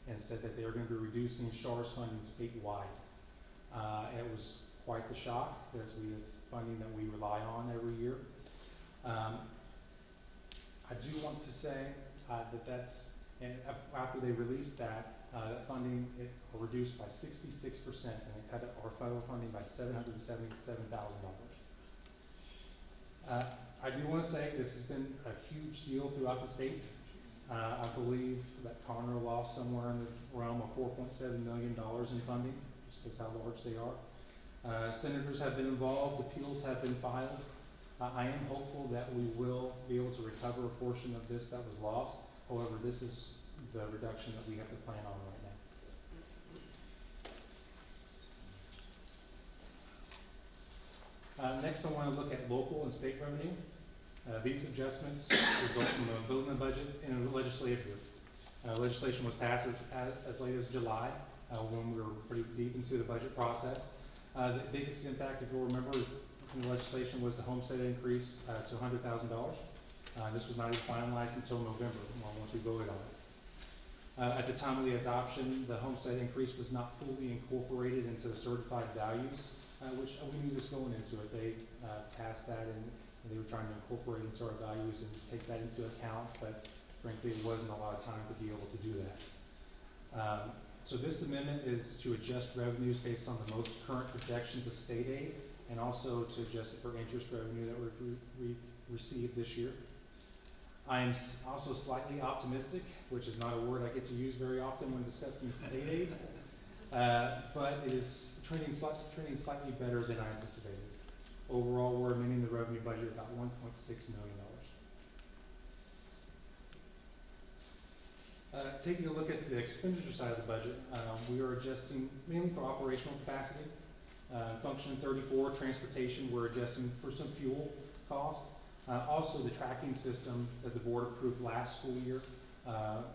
and said that they are going to be reducing SHARS funding statewide. And it was quite the shock. It's funding that we rely on every year. I do want to say after they released that, that funding reduced by 66%, and it cut our federal funding by $777,000. I do want to say this has been a huge deal throughout the state. I believe that Conroe lost somewhere in the realm of $4.7 million in funding, just because how large they are. Senators have been involved, appeals have been filed. I am hopeful that we will be able to recover a portion of this that was lost. However, this is the reduction that we have to plan on right now. Next, I want to look at local and state revenue. These adjustments result from a building a budget in a legislative year. Legislation was passed as late as July when we were pretty deep into the budget process. The biggest impact, if you'll remember, from the legislation was the homestead increase to $100,000. This was not even finalized until November, once we voted on it. At the time of the adoption, the homestead increase was not fully incorporated into the certified values, which we knew this going into it. They passed that and they were trying to incorporate it into our values and take that into account, but frankly, it wasn't a lot of time to be able to do that. So this amendment is to adjust revenues based on the most current projections of state aid and also to adjust it for interest revenue that we received this year. I'm also slightly optimistic, which is not a word I get to use very often when discussing state aid, but it is trending slightly better than I anticipated. Overall, we're amending the revenue budget about $1.6 million. Taking a look at the expenditure side of the budget, we are adjusting mainly for operational capacity. Function 34, transportation, we're adjusting for some fuel cost. Also, the tracking system that the board approved last school year,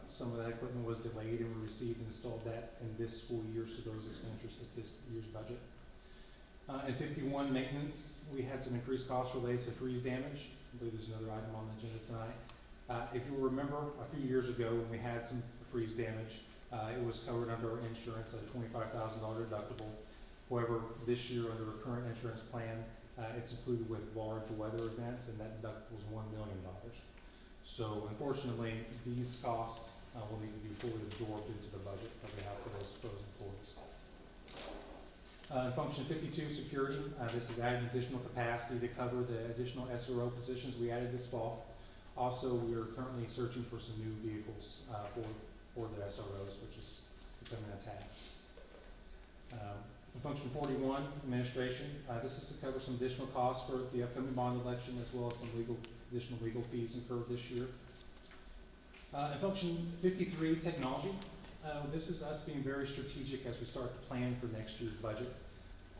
some of that equipment was delayed and we received and installed that in this school year, so those expenditures hit this year's budget. In 51, maintenance, we had some increased costs related to freeze damage. I believe there's another item on the agenda tonight. If you remember, a few years ago when we had some freeze damage, it was covered under our insurance at a $25,000 deductible. However, this year under our current insurance plan, it's included with large weather events, and that deductible was $1 million. So unfortunately, these costs will need to be fully absorbed into the budget that we have for those employees. In function 52, security, this is adding additional capacity to cover the additional SRO positions we added this fall. Also, we are currently searching for some new vehicles for the SROs, which is becoming a task. In function 41, administration, this is to cover some additional costs for the upcoming bond election as well as some additional legal fees incurred this year. In function 53, technology, this is us being very strategic as we start to plan for next year's budget.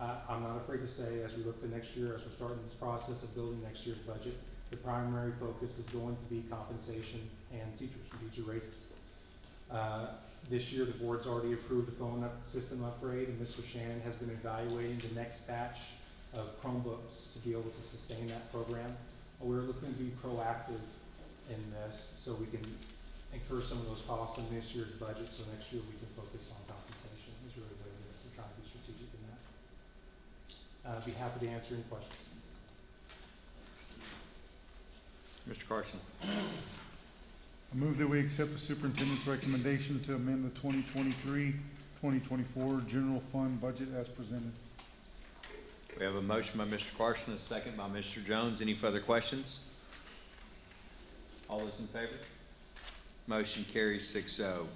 I'm not afraid to say as we look to next year, as we're starting this process of building next year's budget, the primary focus is going to be compensation and teacher raises. This year, the board's already approved a phone system upgrade, and Mr. Shannon has been evaluating the next batch of Chromebooks to be able to sustain that program. We're looking to be proactive in this so we can incur some of those costs in this year's budget, so next year we can focus on compensation. Is really what it is. We're trying to be strategic in that. I'd be happy to answer any questions. Mr. Carson. I move that we accept the superintendent's recommendation to amend the 2023-2024 general fund budget as presented. We have a motion by Mr. Carson, a second by Mr. Jones. Any further questions? All those in favor? Motion carries 6-0.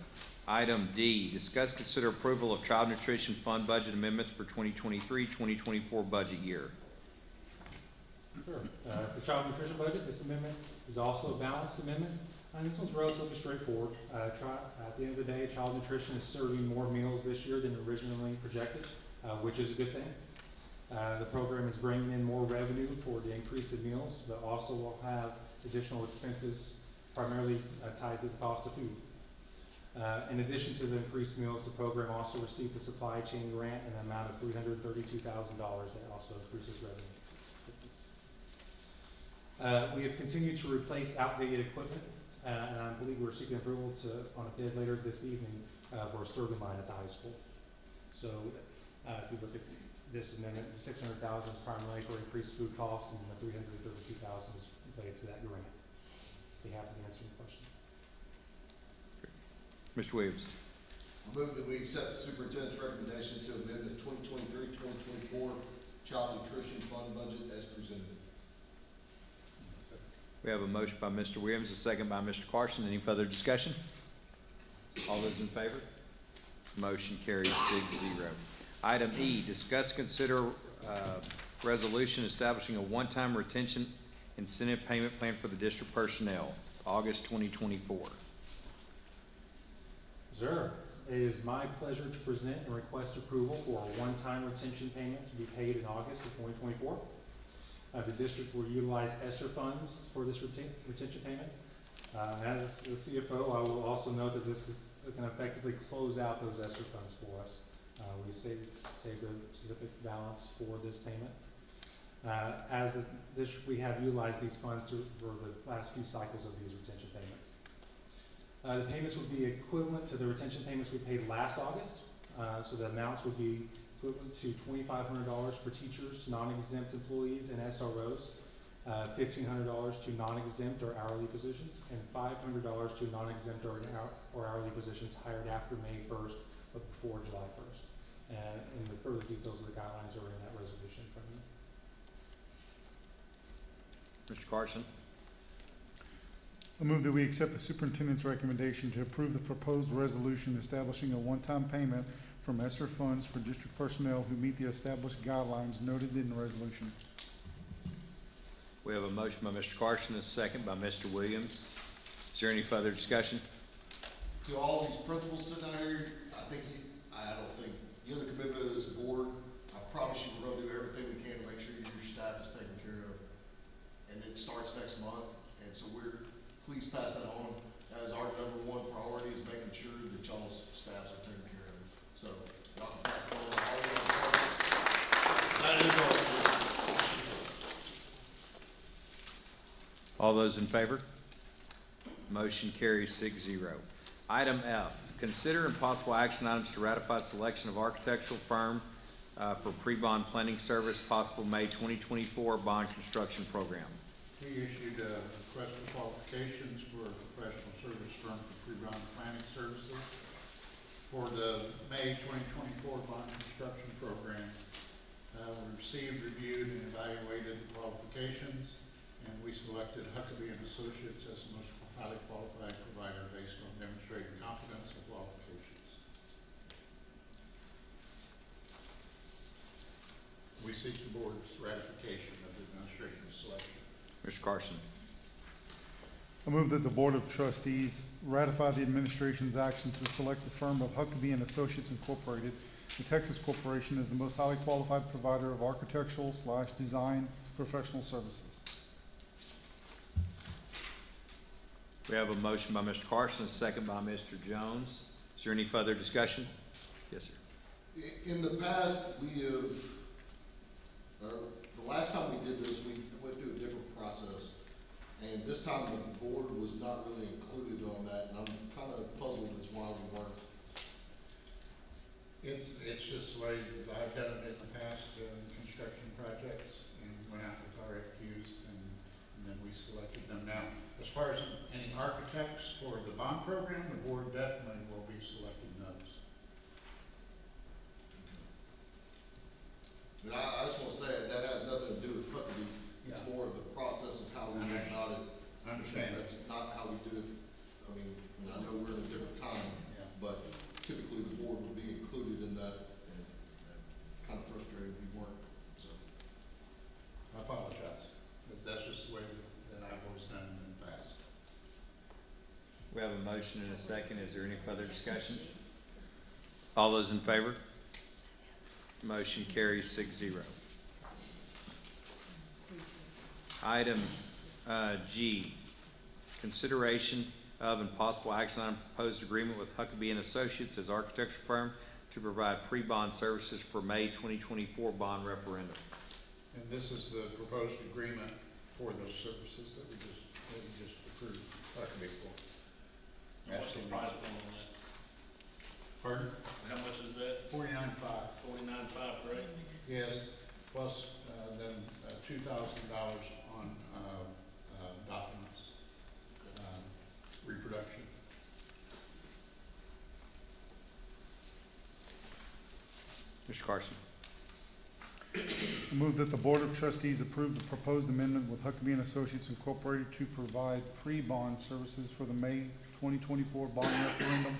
Item D, discuss, consider approval of child nutrition fund budget amendments for 2023-2024 budget year. Sure. The child nutrition budget, this amendment is also a balanced amendment. And this one's relatively straightforward. At the end of the day, child nutrition is serving more meals this year than originally projected, which is a good thing. The program is bringing in more revenue for the increase in meals, but also will have additional expenses primarily tied to the cost of food. In addition to the increased meals, the program also received the supply chain grant in an amount of $332,000 that also increases revenue. We have continued to replace outdated equipment, and I believe we're seeking approval on a bid later this evening for a serving line at the high school. So if you look at this amendment, the $600,000 is primarily for increased food costs, and the $332,000 is related to that grant. Be happy to answer any questions. Mr. Williams. I move that we accept the superintendent's recommendation to amend the 2023-2024 child nutrition fund budget as presented. We have a motion by Mr. Williams, a second by Mr. Carson. Any further discussion? All those in favor? Motion carries 6-0. Item E, discuss, consider resolution establishing a one-time retention incentive payment plan for the district personnel, August 2024. Sir, it is my pleasure to present and request approval for a one-time retention payment to be paid in August of 2024. The district will utilize ESSER funds for this retention payment. As the CFO, I will also note that this is going to effectively close out those ESSER funds for us. We saved a specific balance for this payment. As the district, we have utilized these funds for the last few cycles of these retention payments. The payments would be equivalent to the retention payments we paid last August. So the amounts would be equivalent to $2,500 for teachers, non-exempt employees, and SROs, $1,500 to non-exempt or hourly positions, and $500 to non-exempt or hourly positions hired after May 1st but before July 1st. And the further details of the guidelines are in that resolution in front of you. Mr. Carson. I move that we accept the superintendent's recommendation to approve the proposed resolution establishing a one-time payment from ESSER funds for district personnel who meet the established guidelines noted in the resolution. We have a motion by Mr. Carson, a second by Mr. Williams. Is there any further discussion? To all these principals sitting out here, I don't think, you're the commitment of this board. I promise you we're gonna do everything we can to make sure your staff is taken care of. And it starts next month, and so please pass that on as our number one priority is making sure that y'all's staffs are taken care of. So, y'all can pass it on to all the other. All those in favor? Motion carries 6-0. Item F, consider and possible action items to ratify selection of architectural firm for pre-bond planning service, possible May 2024 bond construction program. We issued a request for qualifications for a professional service firm for pre-bond planning services for the May 2024 bond construction program. We received, reviewed, and evaluated the qualifications, and we selected Huckabee and Associates as the most highly qualified provider based on demonstrated competence and qualifications. We seek the board's ratification of the administration's selection. Mr. Carson. I move that the Board of Trustees ratify the administration's action to select the firm of Huckabee and Associates Incorporated, a Texas corporation, as the most highly qualified provider of architectural/design professional services. We have a motion by Mr. Carson, a second by Mr. Jones. Is there any further discussion? Yes, sir. In the past, we have, the last time we did this, we went through a different process. And this time the board was not really included on that, and I'm kind of puzzled as why we weren't. It's just the way I've done it in the past, construction projects, and went out with RFQs, and then we selected them. Now, as far as any architects for the bond program, the board definitely will be selecting those. And I just want to say that has nothing to do with Huckabee. It's more of the process of how we went about it. I understand. That's not how we do it. I mean, and I know we're in a different time, but typically the board would be included in that, and kind of frustrated we weren't, so. I apologize, but that's just the way that I've always done it in the past. We have a motion and a second. Is there any further discussion? All those in favor? Motion carries 6-0. Item G, consideration of and possible action on proposed agreement with Huckabee and Associates as architecture firm to provide pre-bond services for May 2024 bond referendum. And this is the proposed agreement for those services that we just approved Huckabee for. How much is the price point on that? Pardon? How much is that? $49.5. $49.5, correct? Yes, plus then $2,000 on documents, reproduction. Mr. Carson. I move that the Board of Trustees approve the proposed amendment with Huckabee and Associates Incorporated to provide pre-bond services for the May 2024 bond referendum.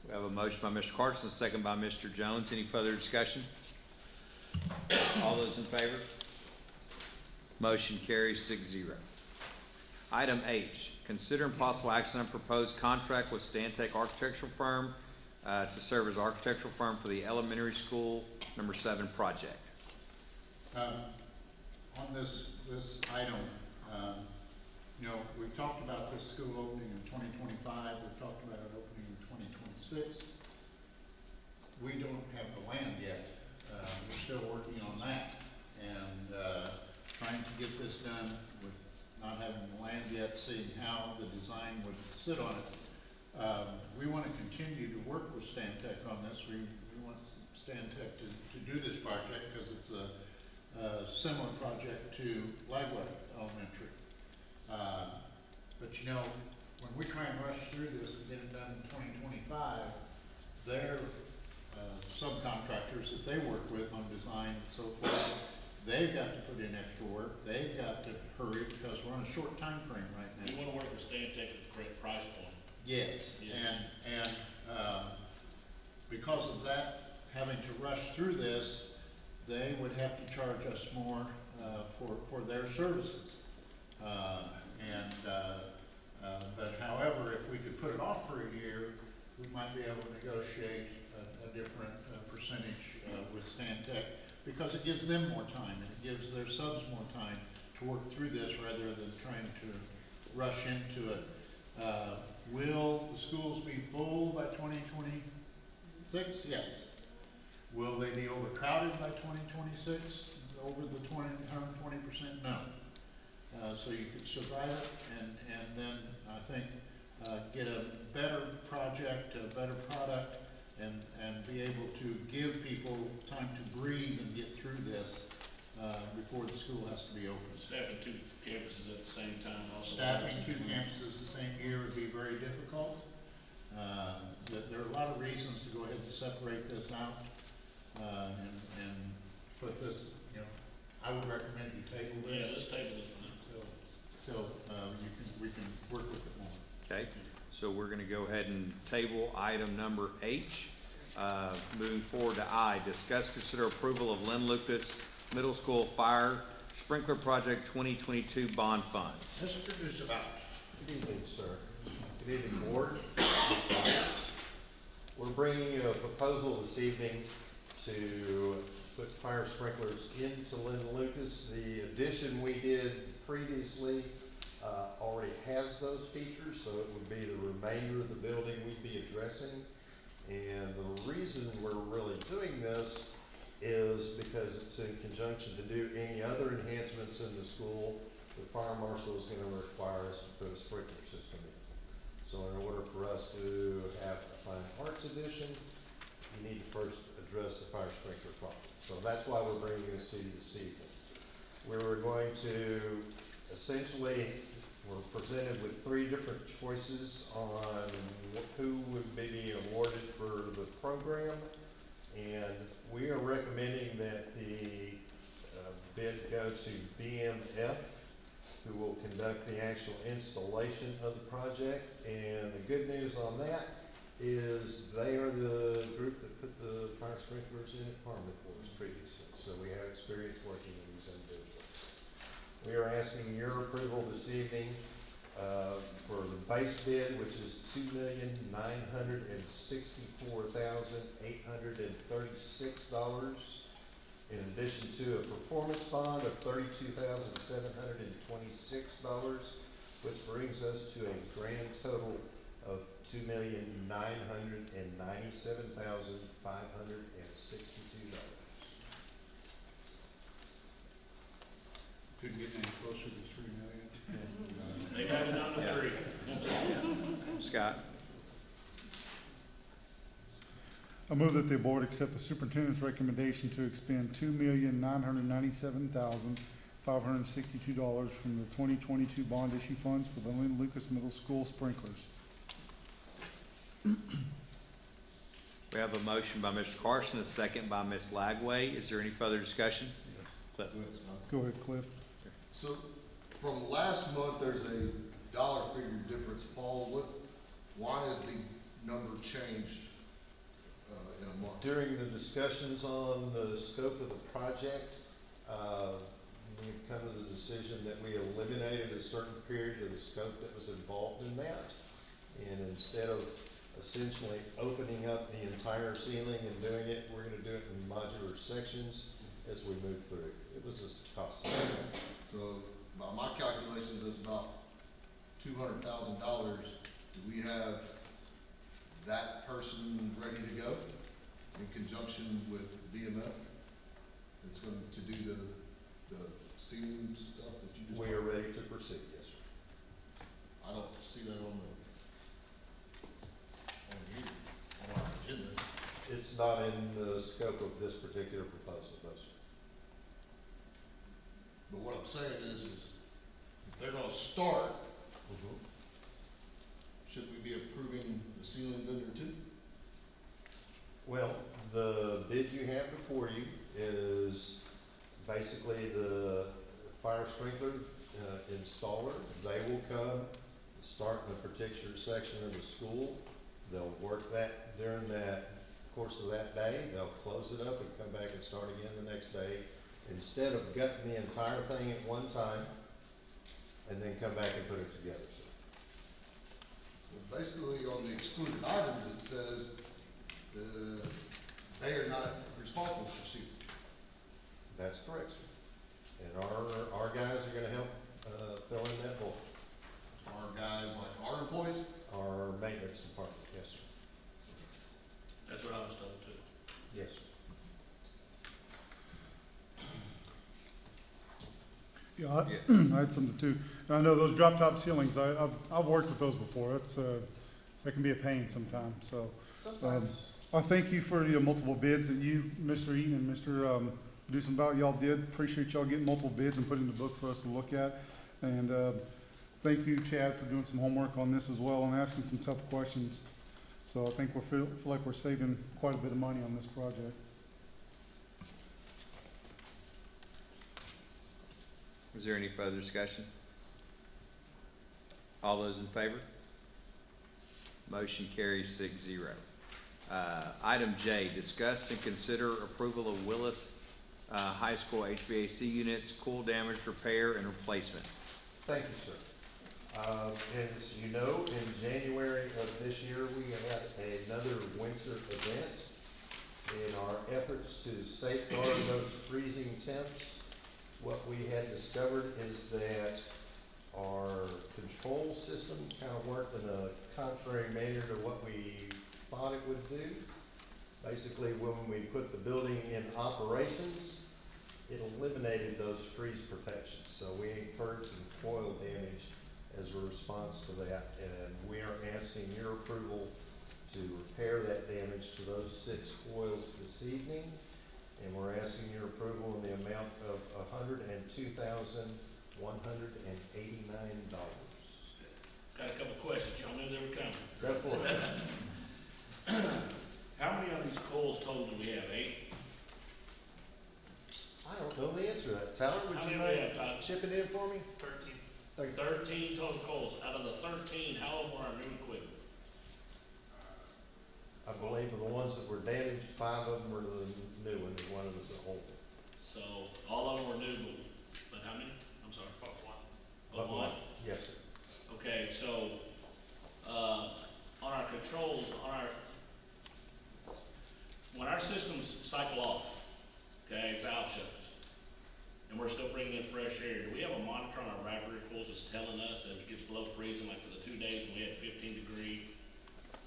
We have a motion by Mr. Carson, a second by Mr. Jones. Any further discussion? All those in favor? Motion carries 6-0. Item H, consider and possible action on proposed contract with Stantec Architectural Firm to serve as architectural firm for the elementary school number 7 project. On this item, you know, we've talked about this school opening in 2025. We've talked about it opening in 2026. We don't have the land yet. We're still working on that and trying to get this done with not having the land yet, seeing how the design would sit on it. We want to continue to work with Stantec on this. We want Stantec to do this project because it's a similar project to Lagway Elementary. But you know, when we try and rush through this and get it done in 2025, their subcontractors that they work with on design and so forth, they've got to put in extra work, they've got to hurry because we're on a short time frame right now. You wanna work with Stantec at the correct price point. Yes, and because of that, having to rush through this, they would have to charge us more for their services. But however, if we could put it off for a year, we might be able to negotiate a different percentage with Stantec, because it gives them more time and it gives their subs more time to work through this rather than trying to rush into it. Will the schools be full by 2026? Yes. Will they be overcrowded by 2026? Over the 120%? No. So you could survive it and then I think get a better project, a better product, and be able to give people time to breathe and get through this before the school has to be open. Staffing 2 campuses at the same time also. Staffing 2 campuses the same year would be very difficult. There are a lot of reasons to go ahead and separate this out and put this, you know, I would recommend you table this. Yeah, this table is fine. Till we can work with it more. Okay, so we're gonna go ahead and table item number H. Moving forward to I, discuss, consider approval of Lynn Lucas Middle School Fire Sprinkler Project 2022 bond funds. Mr. Dusabot. Good evening, sir. Good evening, board. We're bringing you a proposal this evening to put fire sprinklers into Lynn Lucas. The addition we did previously already has those features, so it would be the remainder of the building we'd be addressing. And the reason we're really doing this is because it's in conjunction to do any other enhancements in the school. The fire marshal is going to require us to put a sprinkler system in. So in order for us to have a fine arts edition, you need to first address the fire sprinkler problem. So that's why we're bringing this to you this evening. We were going to essentially, we're presented with 3 different choices on who would be awarded for the program. And we are recommending that the bid go to BMF, who will conduct the actual installation of the project. And the good news on that is they are the group that put the fire sprinklers in at Harmony for us previously. So we have experience working with these individuals. We are asking your approval this evening for the base bid, which is $2,964,836, in addition to a performance bond of $32,726, which brings us to a grand total of $2,997,562. Couldn't get any closer to 3 million. They got it down to 3. Scott? I move that the board accept the superintendent's recommendation to expend $2,997,562 from the 2022 bond issue funds for the Lynn Lucas Middle School sprinklers. We have a motion by Mr. Carson, a second by Ms. Lagway. Is there any further discussion? Cliff? Go ahead, Cliff. So from last month, there's a dollar figure difference. Paul, why is the number changed in a month? During the discussions on the scope of the project, we've come to the decision that we eliminated a certain period of the scope that was involved in that. And instead of essentially opening up the entire ceiling and doing it, we're going to do it in modular sections as we move through. It was just cost. So by my calculations, it's about $200,000. Do we have that person ready to go in conjunction with BMF? It's going to do the ceiling stuff that you just. We are ready to proceed, yes, sir. I don't see that on here, on our agenda. It's not in the scope of this particular proposal, no, sir. But what I'm saying is if they're gonna start, should we be approving the ceiling vendor too? Well, the bid you have before you is basically the fire sprinkler installer. They will come, start in a particular section of the school. They'll work that during that course of that day. They'll close it up and come back and start again the next day, instead of gutting the entire thing at one time and then come back and put it together. Well, basically, on the excluded items, it says they are not responsible for seating. That's correct, sir. And our guys are gonna help fill in that void. Our guys, like our employees? Our maintenance department, yes, sir. That's what I was told too. Yes, sir. Yeah, I had something too. And I know those drop top ceilings, I've worked with those before. That can be a pain sometimes, so. Sometimes. I thank you for the multiple bids that you, Mr. Eaton and Mr. Dusenbaum, y'all did. Appreciate y'all getting multiple bids and putting the book for us to look at. And, thank you, Chad, for doing some homework on this as well and asking some tough questions. So I think we feel like we're saving quite a bit of money on this project. Is there any further discussion? All those in favor? Motion carries 6-0. Item J, discuss and consider approval of Willis High School HVAC units, cool damage repair and replacement. Thank you, sir. As you know, in January of this year, we had another winter event. In our efforts to safeguard those freezing temps, what we had discovered is that our control system kind of worked in a contrary manner to what we thought it would do. Basically, when we put the building in operations, it eliminated those freeze protections. So we incurred some coil damage as a response to that, and we are asking your approval to repair that damage to those 6 coils this evening. And we're asking your approval in the amount of $102,189. Got a couple questions. Y'all knew they were coming. Go for it. How many of these coils total do we have? 8? I don't know the answer to that. Tyler, would How you many do we mind have, Todd? chipping in for me? 13 total coils. Out of the 13, how of them are our new equipment? I believe of the ones that were damaged, 5 of them were the new one, and 1 of them is old. So all of them were new, but how many? I'm sorry. But One. Yes, sir. Okay, so on our controls, when our systems cycle off, okay, valve shuts, and we're still bringing in fresh air, do we have a monitor on our evaporator coils that's telling us that it gets below freezing, like for the 2 days when we had 15-degree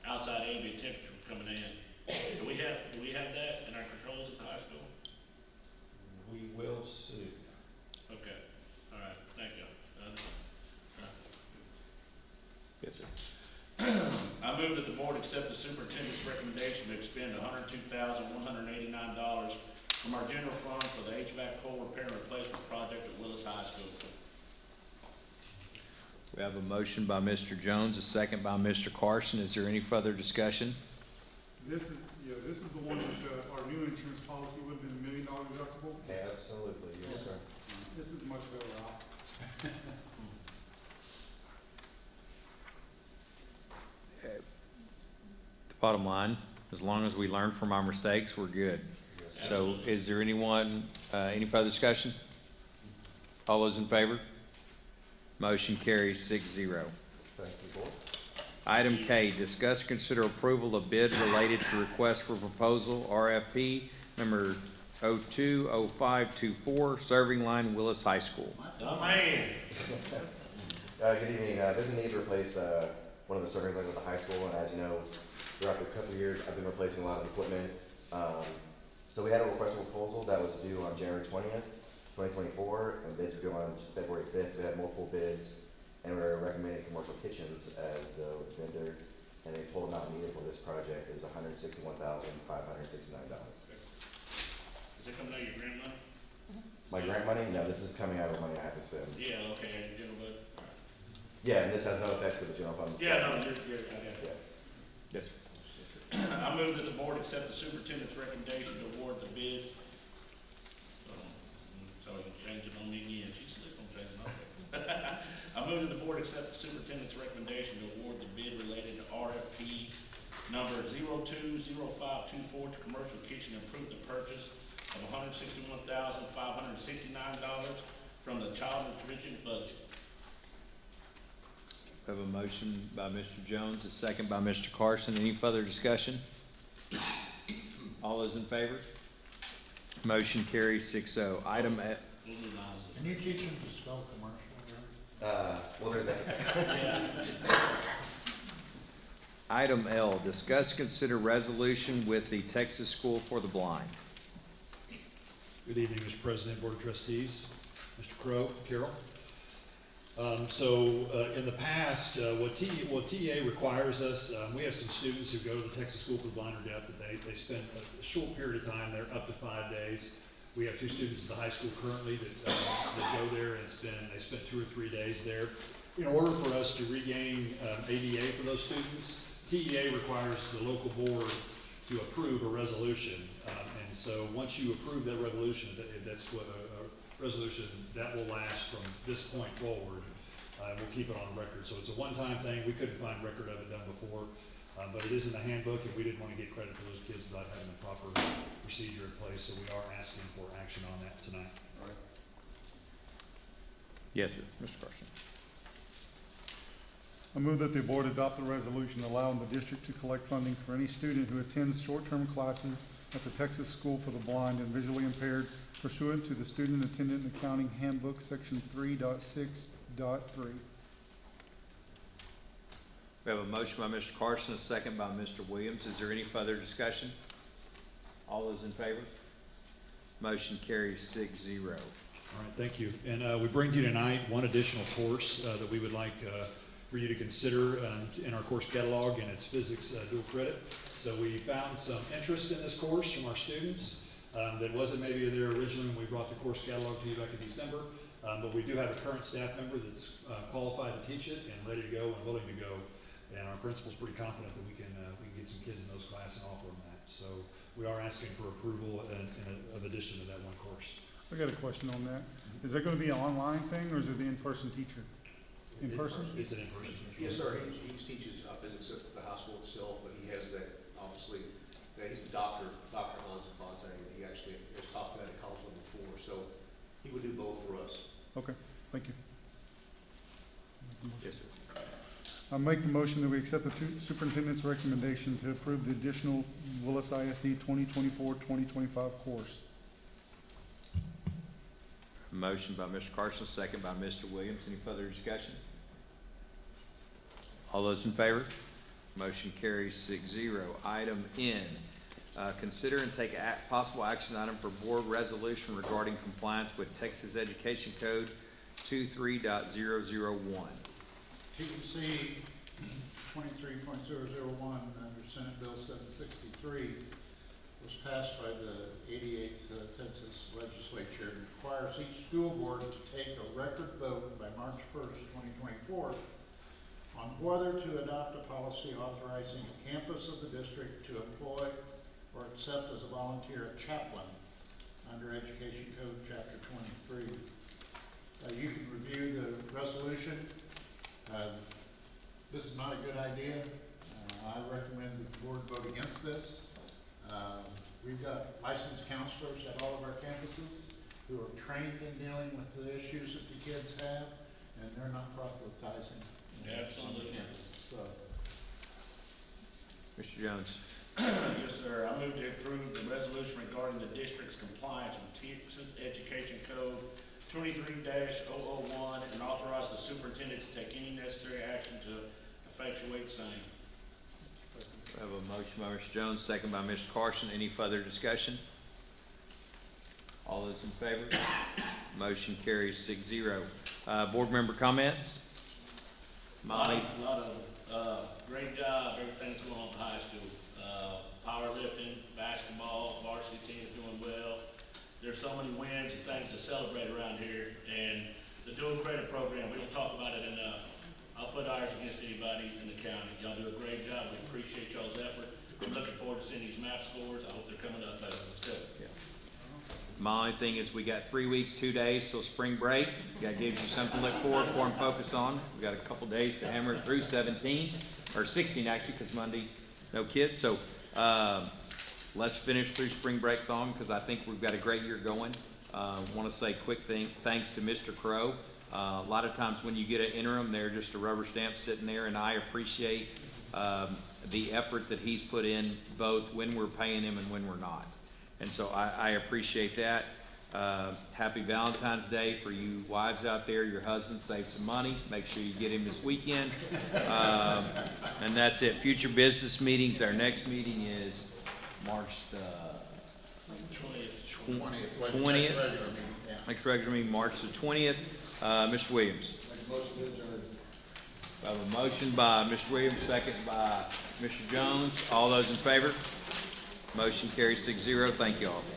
outside ambient temperature coming in? Do we have that in our controls at the high school? We will soon. Okay, all right, thank you. Yes, sir. I move that the board accept the superintendent's recommendation to expend $102,189 from our general fund for the HVAC coil repair and replacement project at Willis High School. We have a motion by Mr. Jones, a second by Mr. Carson. Is there any further discussion? This is the one that our new insurance policy would have been $1 million deductible. Absolutely, yes, sir. This is much better off. Bottom line, as long as we learn from our mistakes, we're good. Yes, So is there anyone, any further discussion? All those in favor? Motion carries 6-0. Thank you, board. Item K, discuss, consider approval of bid related to request for proposal RFP number 020524, serving line Willis High School. Oh, man. Good evening. There's a need to replace one of the serving lines at the high school, and as you know, throughout the couple of years, I've been replacing a lot of equipment. So we had a request for proposal that was due on January 20th, 2024, and bids were due on February 5th. We had multiple bids, and we were recommending Commercial Kitchens as the vendor, and the total amount needed for this project is $161,569. Is it coming out of your grant money? My grant money? No, this is coming out of the money I have to spend. Yeah, okay, general budget. Yeah, and this has no effect to the general fund. Yeah, no, you're, I got it. Yes, sir. I move that the board accept the superintendent's recommendation to award the bid. change it on me again. She's slick on changing on me. I move that the board accept the superintendent's recommendation to award the bid related to RFP number 020524 to Commercial Kitchen and approve the purchase of $161,569 from the Child Nutrition budget. We have a motion by Mr. Jones, a second by Mr. Carson. Any further discussion? All those in favor? Motion carries 6-0. Item F. Can you teach them to spell commercial? Well, there's that. Item L, discuss, consider resolution with the Texas School for the Blind. Good evening, Mr. President, Board of Trustees, Mr. Crow, Carol. In the past, what TEA requires us, we have some students who go to the Texas School for the Blind or Deaf that they spend a short period of time there, up to 5 days. We have 2 students at the high school currently that go there and they spend 2 or 3 days there. In order for us to regain ADA for those students, TEA requires the local board to approve a resolution. And so once you approve that resolution, that's what a resolution that will last from this point forward. We'll keep it on record. So it's a one-time thing. We couldn't find record of it done before, but it is in the handbook, and we didn't want to get credit for those kids without having the proper procedure in place. So we are asking for action on that tonight. All right. Yes, sir. Mr. Carson. I move that the board adopt the resolution allowing the district to collect funding for any student who attends short-term classes at the Texas School for the Blind and Visually Impaired pursuant to the Student Attendant Accounting Handbook, Section 3.6.3. We have a motion by Mr. Carson, a second by Mr. Williams. Is there any further discussion? All those in favor? Motion carries 6-0. All right, thank you. And we bring you tonight one additional course that we would like for you to consider in our course catalog, and it's physics dual credit. So we found some interest in this course from our students that wasn't maybe there originally when we brought the course catalog to you back in December, but we do have a current staff member that's qualified to teach it and ready to go and willing to go. And our principal's pretty confident that we can get some kids in those classes and offer them that. So we are asking for approval of addition to that one course. I got a question on that. Is that going to be an online thing, or is it the in-person teacher? In person? It's an in-person teacher. Yes, sir. He teaches physics at the hospital itself, but he has that, obviously, he's a doctor, Dr. Hans Fonte, and he actually has taught that at college level before, so he would do both for us. Okay, thank you. Yes, sir. I make the motion that we accept the superintendent's recommendation to approve the additional Willis ISD 2024-2025 course. Motion by Mr. Carson, second by Mr. Williams. Any further discussion? All those in favor? Motion carries 6-0. Item N, consider and take possible action item for board resolution regarding compliance with Texas Education Code 23.001. TC 23.001 under Senate Bill 763 was passed by the 88th Texas Legislature and requires each school board to take a record vote by March 1st, 2024 on whether to adopt a policy authorizing a campus of the district to employ or accept as a volunteer a chaplain under Education Code Chapter 23. You can review the resolution. This is not a good idea. I recommend that the board vote against this. We've got licensed counselors at all of our campuses who are trained in dealing with the issues that the kids have, and they're not proselytizing on the campus. So, Mr. Jones. Yes, sir. I move to approve the resolution regarding the district's compliance with Texas Education Code 23-001 and authorize the superintendent to take any necessary action to effectuate same. We have a motion by Mr. Jones, second by Mr. Carson. Any further discussion? All those in favor? Motion carries 6-0. Board member comments? Molly? A lot of great job, everything's going on at the high school. Powerlifting, basketball, varsity team's doing well. There's so many wins and things to celebrate around here, and the dual credit program, we don't talk about it enough. I'll put ours against anybody in the county. Y'all do a great job. We appreciate y'all's effort. I'm looking forward to seeing these map scores. I hope they're coming up better. Let's go. Yeah. My only thing is we got 3 weeks, 2 days till spring break. That gives you something to look forward for and focus on. We got a couple days to hammer it through 17, or 16 actually, because Monday's no kids. So let's finish through spring break long, because I think we've got a great year going. Want to say quick thanks to Mr. Crow. A lot of times when you get an interim, they're just a rubber stamp sitting there, and I appreciate the effort that he's put in, both when we're paying him and when we're not. And so I appreciate that. Happy Valentine's Day for you wives out there. Your husband saved some money. Make sure you get him this weekend. And that's it. Future business meetings. Our next meeting is March the 20th. Next regular meeting, March the 20th. Mr. Williams. I have a motion by Mr. Williams, second by Mr. Jones. All those in favor? Motion carries 6-0. Thank you all.